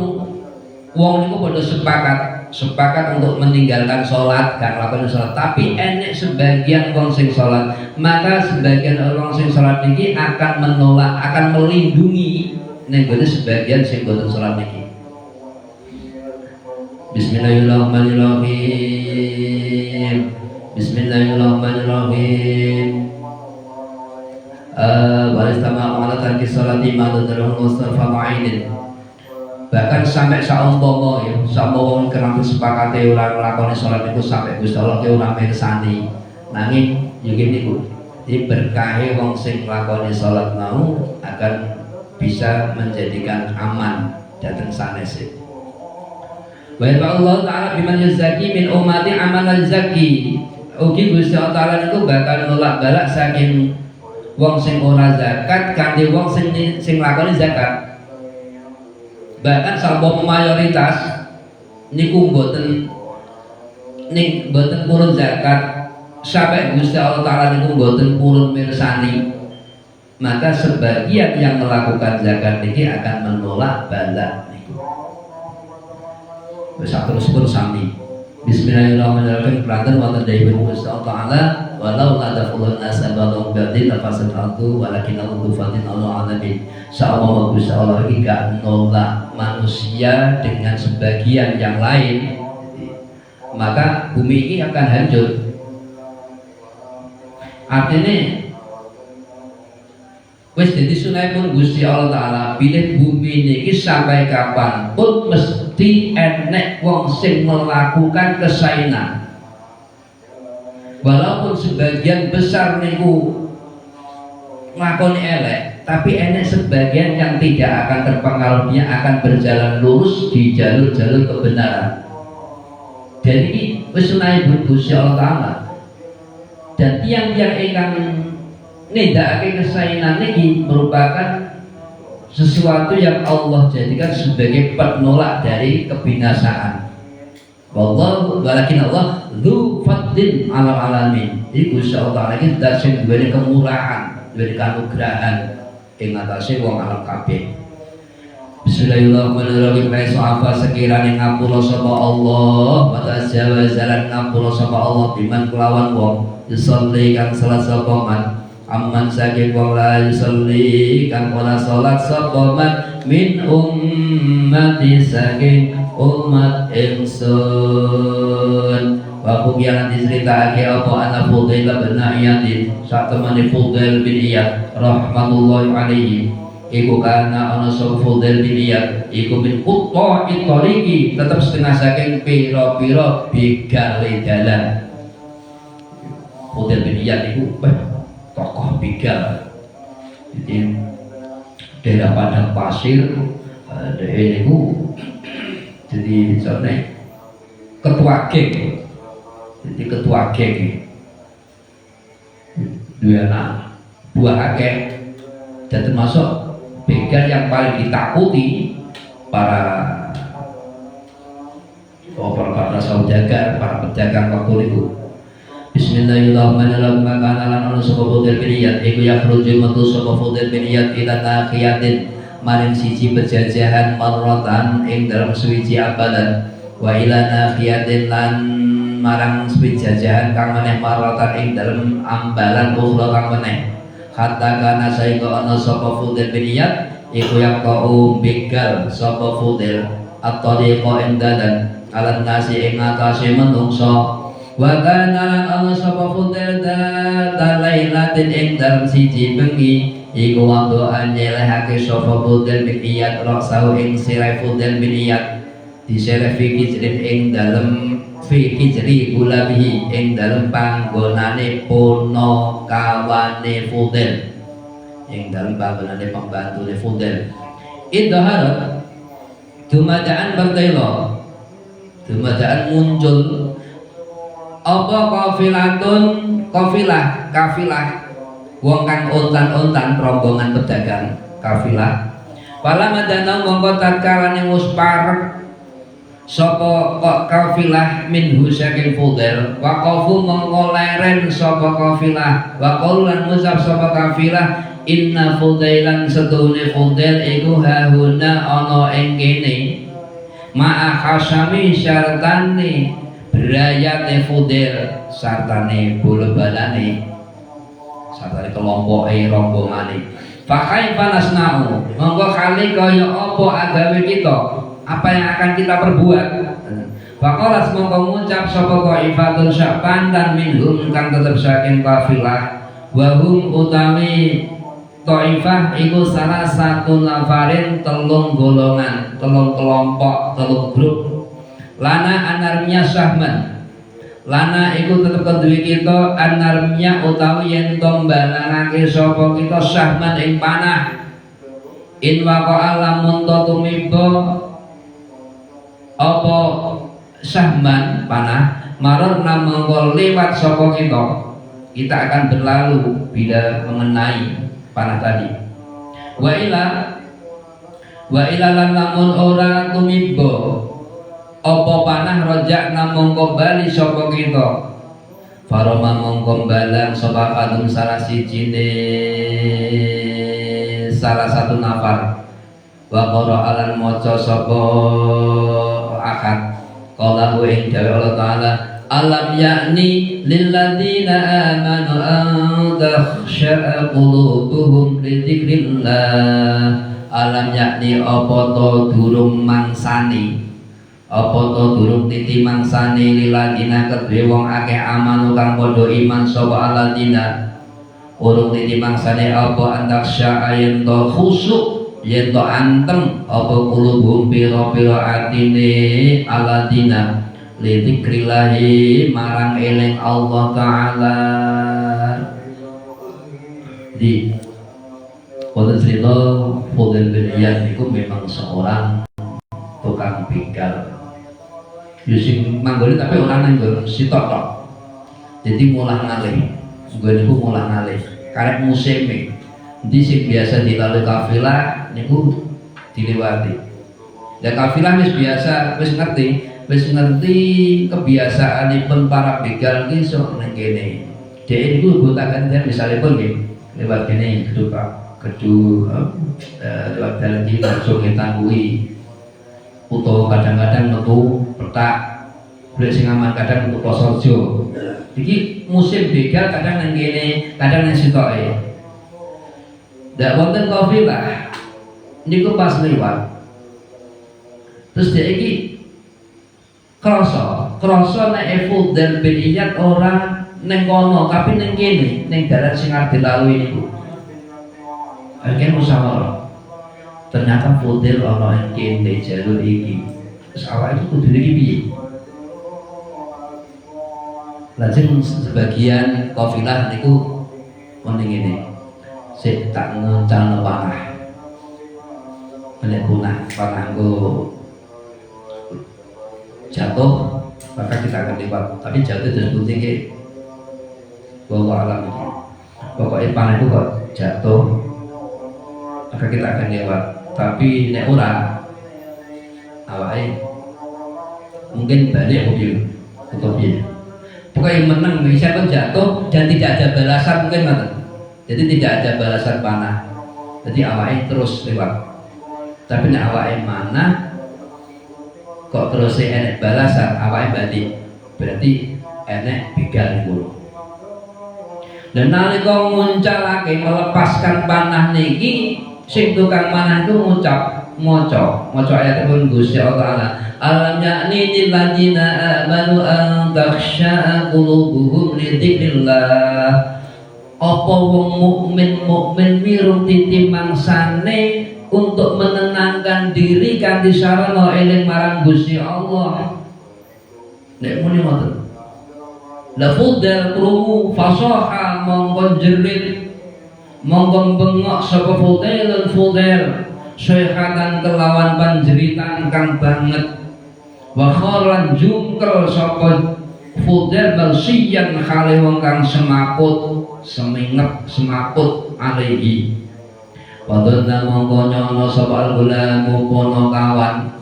wong niku pada sepakat untuk meninggalkan sholat, gak lakukan sholat, tapi enek sebagian wong sing sholat, maka sebagian orang sing sholat niki akan menolak, akan melindungi nenggone sebagian sing boten sholat niki. Bismillahirrahmanirrahim. Bismillahirrahmanirrahim. Walistama ala tarki sholati ma'adudurahun wastarfa'ainin. Bahkan sampai saumpama ya, saumpama kerana sepakate ora nglakoni salat niku sampai Gusti Allah ki ora mirsani. Nanging yo niku diberkahi wong sing nglakoni salat mau akan bisa menjadikan aman dateng sanese. Wa Allah Ta'ala biman yuzaki min ummati amalan zaki. Ugi Gusti Allah Ta'ala niku bakal nolak balak saking wong sing ora zakat kanthi wong sing nglakoni zakat. Bahkan sampun mayoritas niku mboten purun zakat, sampai Gusti Allah Ta'ala niku mboten purun mirsani, maka sebagian yang melakukan zakat niki akan menolak balak niku. Wis terus sami. Bismillahirrahmanirrahim. Kelantan wonten dawuh Gusti Allah Ta'ala, walau la taqulun asabatu ba'din lafasatu walakin al-dufatin Allah alamin. Sa'allahu Gusti Allah iki gak nolak manusia dengan sebagian yang lain, maka bumi ini akan hancur. Artinya wis dadi sunahipun Gusti Allah Ta'ala pilih bumi niki sampai kapan pun mesti enek wong sing melakukan kesainan. Walaupun sebagian besar niku nglakoni elek, tapi enek sebagian yang tidak akan terpengaruhnya, akan berjalan lurus di jalur-jalur kebenaran. Jadi wis sunahipun Gusti Allah Ta'ala. Dan tiang-tiang ingkang nindakake kesainan niki merupakan sesuatu yang Allah jadikan sebagai penolak dari kebinasaan. Wallahu walakin Allah dzu fadlin 'alal alamin. Iku Gusti Allah Ta'ala iki zat sing duweni kemurahan, duweni kanugrahan ing atase wong alam kabeh. Bismillahirrahmanirrahim. Sahabat sekiranya ngapura sapa Allah, wa tajawazalan ngapura sapa Allah biman kelawan wong yusolli kang salat sapa man, amman saking wong la yusolli kang ora salat sapa man min ummati saking umat ingsun. Wa bukian diceritake apa ana Fudail bin Iyad, sak temane Fudail bin Iyad rahmatullahi alaihi. Iku kana ana sapa Fudail bin Iyad iku min qutta'it tariqi, tetep setengah saking pira-pira begale dalan. Fudail bin Iyad iku tokoh begal. Jadi daerah padang pasir, daerah itu jadi misalnya ketua geng, jadi ketua geng dua anak buah akeh, dan termasuk begal yang paling ditakuti para saudagar, para pedagang waktu itu. Bismillahirrahmanirrahim. Maka lan ana sapa Fudail bin Iyad iku yakhruju metu sapa Fudail bin Iyad ila naqiyatin maring siji pejajahan marratan ing dalam suwiji abadan, wa ila naqiyatin lan marang pejajahan kang meneh marratan ing dalam ambalan ukhra kang meneh. Hatta kana saika ana sapa Fudail bin Iyad iku yaqau begal sapa Fudail at-tariqa ing dalan alan nasi ing atase menungso. Wa kana lan ana sapa Fudail dalailatin ing dalem siji bengi iku wadu'an nyelehake sapa Fudel bin Iyad ra'sahu ing sirai Fudel bin Iyad diseleh fi kijrin ing dalem fi kijri bulabihi ing dalem panggonane pono kawane Fudel ing dalem panggonane pembantune Fudel idharat dumadaan bertelo dumadaan muncul apa kafilah wong kang ontan-ontan rombongan pedagang kafilah wala madana mongko tatkalane wis parek sapa kafilah minhu saking Fudel waqafu mongko leren sapa kafilah wa qaulan musab sapa kafilah inna Fudailan sedune Fudel iku hahuna ana ing kene ma'a khasami syartane berayate Fudel sartane bola-balane sartane kelompoke rombongane pakai panasnau monggo kali kaya apa agawe kita apa yang akan kita perbuat Faqalas mongko ngucap sapa qaifatun sya'ban dan minhum kang tetep saking kafilah wahum utami Taifah iku salah satu nafarin telung golongan, telung kelompok, telung grup. Lana anarnya Syahman. Lana iku tetep keduwe kita anarnya utawi yen tombalangake sapa kita Syahman ing panah. In waqa'a lamun tumiba apa Syahman panah marorna mongko lewat sapa kita akan berlalu bila mengenai panah tadi. Wa ila lan lamun ora tumiba apa panah rojak namung bali sapa kita. Faroma mongko balang sapa kadung salah satu nafar. Wa qara'alan maca sapa akad qala ing dawe Allah taala alam yakni lilladzina amanu an takhsha'a qulubuhum li dzikrillah alam yakni apa to durung mangsani apa to durung titi mangsani lilladzina kedue wong akeh amanu kang padha iman sapa alladzina urung titi mangsane apa antaksya yen to khusuk yen to antem apa qulubuhum pira-pira atine alladzina li dzikrillahi marang eling Allah taala. Di pada cerita Fudel bin Iyad itu memang seorang tukang begal. Yusing manggone tapi orang nang sitok tok. Jadi mulah ngalih. Gue niku mulah ngalih. Karek musime. Di sing biasa dilalui kafilah niku dilewati. Ya kafilah wis biasa, wis ngerti kebiasaanipun para begal iki sok nang kene. Dhek niku botaken ten misalipun nggih lewat kene lewat dalan iki langsung ngetangui utawa kadang-kadang metu petak golek sing aman kadang metu Posojo. Iki musim begal kadang nang kene, kadang nang sitoke. Ndak wonten kafilah niku pas lewat. Terus dhek iki Kroso nek Fudel bin Iyad ora neng kono tapi neng kene neng dalan sing arep dilalui niku. Akhirnya musyawarah. Ternyata Fudel ana ing kene jalur iki. Terus awake itu kudu iki piye? Lajeng sebagian kafilah niku mending ngene. Sik tak nguncalno panah. Menek panah nggo jatuh maka kita akan lewat, tapi jatuh itu penting bahwa alam ini pokoknya panah itu kok jatuh maka kita akan lewat, tapi nek ora awake mungkin balik mobil atau piye pokoknya menang bisa pun jatuh dan tidak ada balasan mungkin mana, jadi tidak ada balasan panah, jadi awake terus lewat, tapi nek awake mana kok terus enek balasan awake balik berarti enek begal niku. Dan nalika nguncalake melepaskan panah niki sing tukang panah itu ngucap maca ayatipun Gusti Allah alam yakni lil ladzina amanu an takhsha'a qulubuhum li dzikrillah apa wong mukmin mirung titimangsane untuk menenangkan diri kanthi sarana eling marang Gusti Allah. Nek muni ngoten. La fudel krungu fasaha mongkon jerit mongkon bengok sapa fudel syaikhatan kelawan panjeritan kang banget wa khalan jungkel sapa fudel balsiyan khale wong kang semaput semingep semaput alaihi wadonna mongko nyono sapa al-gulamu pono kawan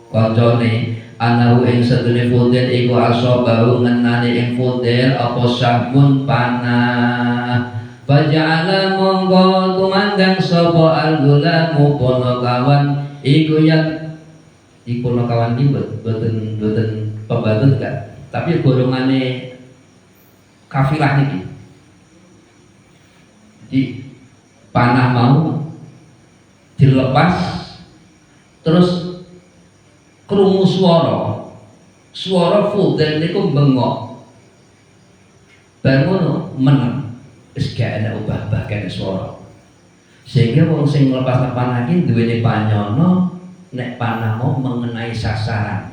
kancane anahu ing sedene fudel iku asobahu ngenani ing fudel apa sabun panah faja'ala mongko tumandang sapa al-gulamu pono kawan iku yak iku pono kawan iki boten pembantu kan tapi golongane kafilah niki di panah mau dilepas terus krungu swara fudel niku bengok bangun meneng wis gak ana ubah-ubah kene swara sehingga wong sing nglepas panah iki duwene panyono nek panah mau mengenai sasaran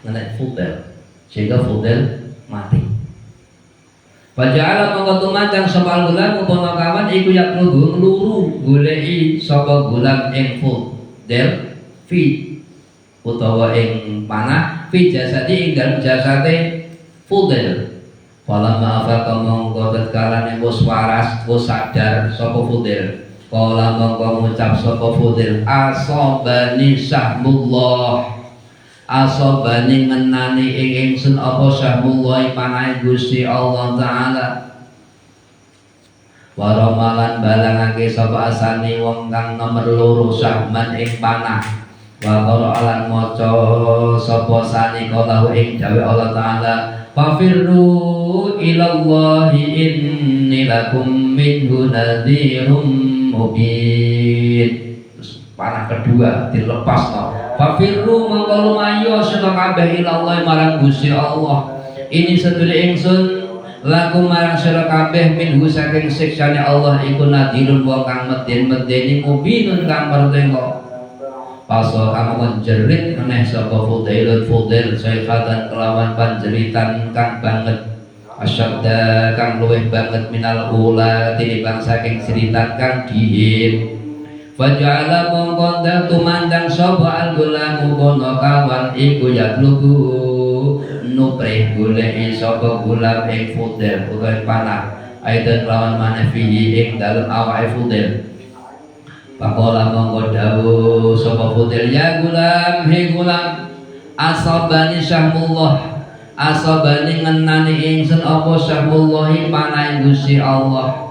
ngenai fudel sehingga fudel mati. Faja'ala mongko tumandang sapa gulam upono kawan iku yaklubu ngluru goleki sapa gulam ing fudel fi utawa ing panah fi jasadi ing dalem jasate fudel. Falamma afaqa mongko tetkalane wis waras wis sadar sapa fudel. Kala mongko ngucap sapa fudel asobani sahmullah asobani ngenani ing ingsun apa sahmullah panahe Gusti Allah taala. Waramalan balangake sapa asane wong kang nomor loro sahman ing panah. Wa qur'an maca sapa sani kalau ing dawe Allah taala fafirru ilallahi inni lakum minhu nadhirum mubin. Terus panah kedua dilepas no. Fafirru mangko lumayo sira kabeh ilallahi marang Gusti Allah. Ini sedulur ingsun lakum marang sira kabeh minhu saking siksane Allah iku nadhirun wa kang medeni mubinun kang merdeka. Pasal kamu menjerit meneh sapa fudel sayfatan kelawan panjeritan kang banget asyadda kang luwih banget minal ula tinimbang saking jeritan kang dihin. Faja'ala mongko tumandang sapa al-gulamu kono kawan iku yatlubu nuprih goleki sapa gulam ing fudel utawa panah aidan lawan maneh fihi ing dalem awake fudel. Pakola mongko dawuh sapa fudel ya gulam he gulam asabani syahmullah asabani ngenani ingsun apa syahmullahi panahe Gusti Allah.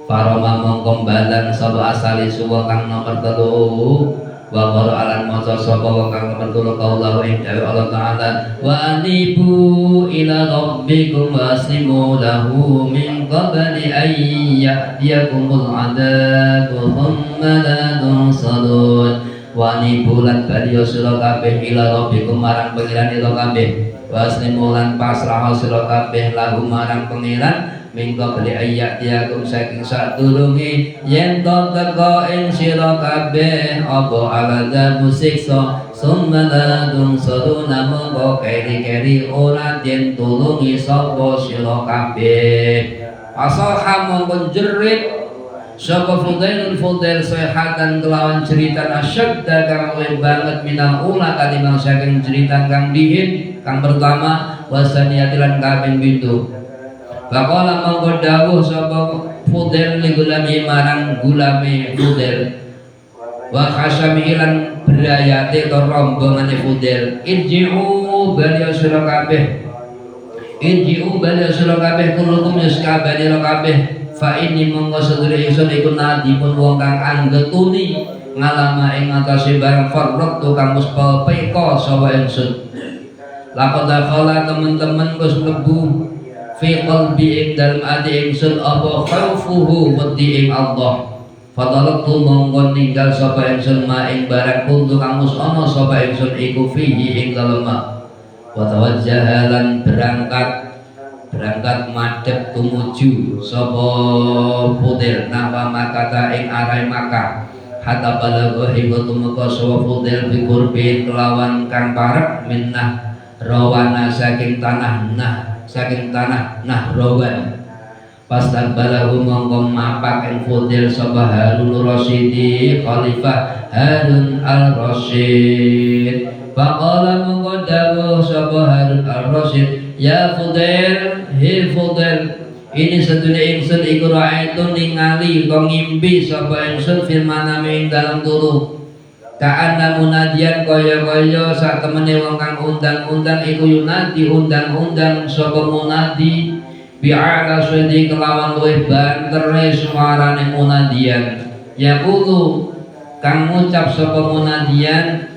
Paroma mongko balang sapa asali suwa kang nomor 3 wa qara alan maca sapa wong kang nomor 3 kaulahu ing dawuh Allah taala wa anibu ila rabbikum waslimu lahu min qabli an ya'tiyakumul adabu thumma la tunsarun. Wa anibu lan baliyo sira kabeh ila rabbikum marang pangeran ira kabeh waslimu lan pasrah sira kabeh lahu marang pangeran mingko beli ayat tiakum saking sadurunge yen to teka ing sira kabeh apa alada musiksa summa tunsaruna mongko keri-keri ora den tulungi sapa sira kabeh. Asal mongko jerit sapa fudel sayhatan kelawan jeritan asyadda kang luwih banget minal ula katimbang saking jeritan kang dihin kang pertama wasaniatilan kaping 7. Faqala mongko dawuh sapa fudel li gulami marang gulame fudel wa khasami lan berayate to rombongane fudel irji'u bali sira kabeh kulukum yaskabani kabeh fa inni mongko sedulur ingsun iku nadipun wong kang anggetuni ngalama ing atase barang farraq tu kang muspal peka sapa ingsun laqad khala teman-teman wis mlebu fi qalbi ing dalem ati ingsun apa khaufuhu wedi ing Allah. Fadalatu mongkon ninggal sapa ingsun ma ing barang kuntu kang mus ana sapa ingsun iku fihi ing dalem ma. Wa tawajjahalan berangkat aqbala madhep tumuju sapa Fudail napa makata ing arai Makkah hatta balagha hingga tumeka sapa Fudail bi qurbin kelawan kang parek minnah rawana saking tanah Nahrawan pastan balahu mongko mapak ing Fudail sapa Harun Rasyidi Khalifah Harun al-Rasyid faqala mongko dawuh sapa Harun al-Rasyid ya Fudail he Fudail ini sedune ingsun iku raaitu ningali kok ngimpi sapa ingsun fil manami ing dalam turu ka'anna munadian kaya-kaya sak temene wong kang undang-undang iku yunadi undang-undang sapa munadi bi'ala sudi kelawan luwih bantere suarane munadian yaqulu kang ngucap sapa munadian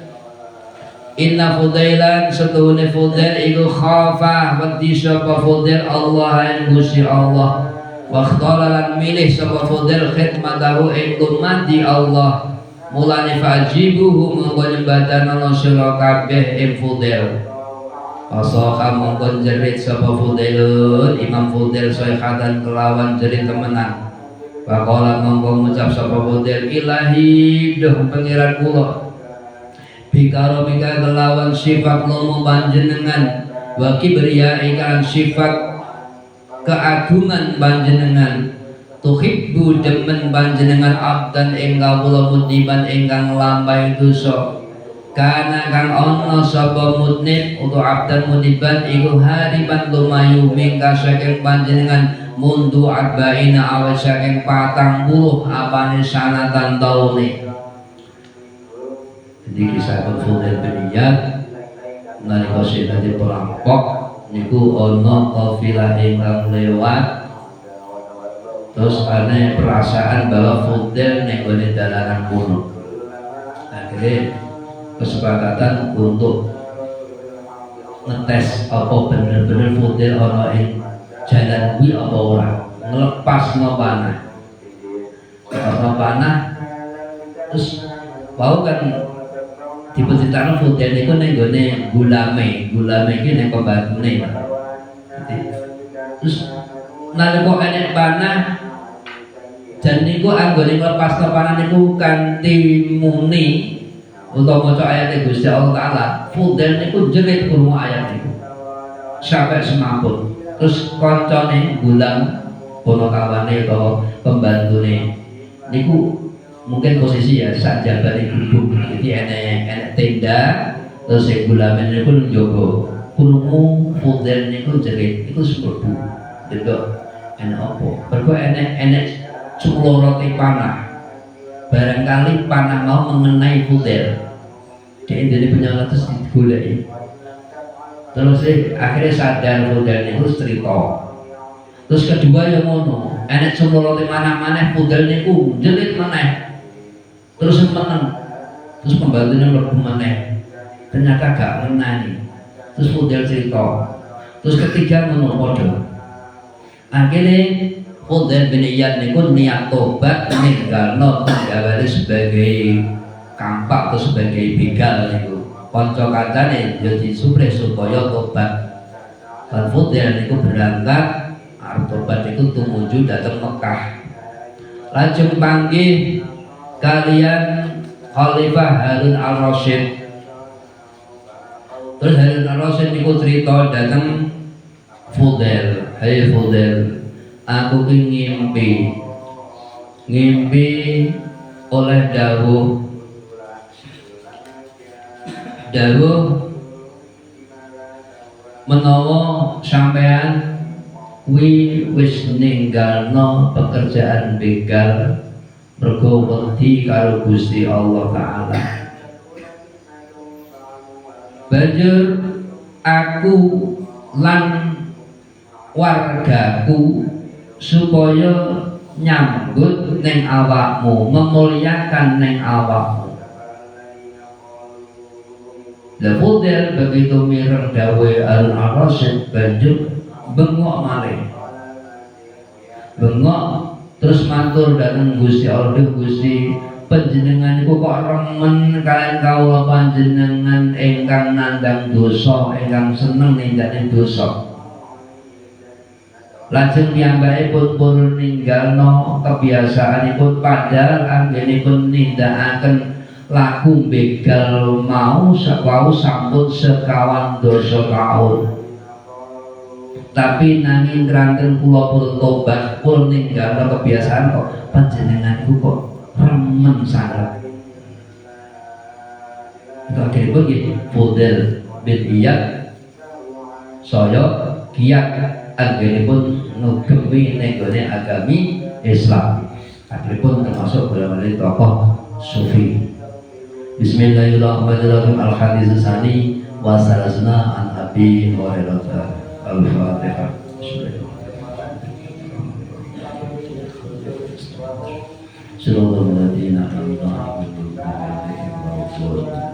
inna Fudailan setuhune Fudail iku khafa wedi sapa Fudail Allah ing Gusti Allah wa ikhtalalan milih sapa Fudail khidmatahu ing dumadi Allah mulane fajibuhu mongko nyembadana sira kabeh ing Fudail Pasoka mongkon jerit sapa Fudailun Imam Fudail soihatan kelawan jerit temenan Pakola mongkon ngucap sapa Fudail ilahi duh pengiran kula bikaro bika kelawan sifat lomo panjenengan wa kibriya ikan sifat keagungan panjenengan tuhibbu demen panjenengan abdan ing kawula mudiban ingkang lampahi dosa kana kang ana sapa mudnib utawa abdan mudiban iku hariban lumayu mingka saking panjenengan mundu arba'ina awet saking 40 apane sanatan taune. Jadi kisah Fudail bin Iyad nalika sedaya perampok niku ana kafilah ingkang lewat terus ana perasaan bahwa Fudail nek gone dalanan kuno. Akhirnya kesepakatan untuk ngetes apa bener-bener Fudail ana ing jalan kuwi apa ora, nglepasno panah. Panah terus wau kan dipenciptakan Fudail niku ning gone gulame iki ning pembantune. Terus nalika enek panah dan niku anggone nglepasno panah niku kanthi muni utawa maca ayat Gusti Allah Taala, Fudail niku jerit krungu ayat niku sampai semaput. Terus koncone gulam ponokawane utawa pembantune niku mungkin posisi ya sak jabane gubuk. Jadi enek tenda terus sing gulame niku njogo. Krungu Fudail niku jerit iku seperti dedok enek apa? Mergo enek cuklorote panah. Barangkali panah mau mengenai Fudail dia jadi penyala terus digoleki terus akhirnya sadar Fudail niku cerita terus kedua yang ngono enek cuklorote manah-manah Fudail niku jelit maneh terus meneng terus pembantunya mlebu maneh ternyata gak ngenani terus Fudail cerita terus ketiga ngono padha akhirnya Fudail bin Iyad niku niat tobat ninggalno penggawane sebagai kampak atau sebagai begal niku. Kanca kancane yo disuprih supaya tobat. Lan Fudail niku berangkat arep tobat niku tumuju dhateng Mekah. Lajeng panggih kalian Khalifah Harun al-Rasyid. Terus Harun al-Rasyid niku cerita dhateng Fudail, "Hai Fudail, aku ngimpi oleh dawuh menawa sampean wis ninggalno pekerjaan begal mergo wedi karo Gusti Allah Ta'ala. Banjur aku lan wargaku supaya nyambut neng awakmu, memuliakan neng awakmu. Fudail begitu mireng dawe Harun al-Rasyid banjur bengok malih. Bengok terus matur dhateng Gusti Allah, Gusti panjenengan iku kok remen kalian kawula panjenengan ingkang nandhang dosa, ingkang seneng ninggane dosa. Lajeng piyambakipun pun ninggalno kebiasaanipun padahal anggenipun nindakaken laku begal mau sampun sekawan dosa taun. Tapi nanging keranten kula pun tobat pun ninggalno kebiasaan kok panjenenganku kok remen sangat. Akhiripun nggih Fudel bin Iyad saya kiat anggenipun ngugemi nenggone agami Islam. Akhiripun termasuk beberapa tokoh sufi. Bismillahirrahmanirrahim. Al-hadits tsani wa salasna an Abi Hurairah. Al-Fatihah. Bismillahirrahmanirrahim.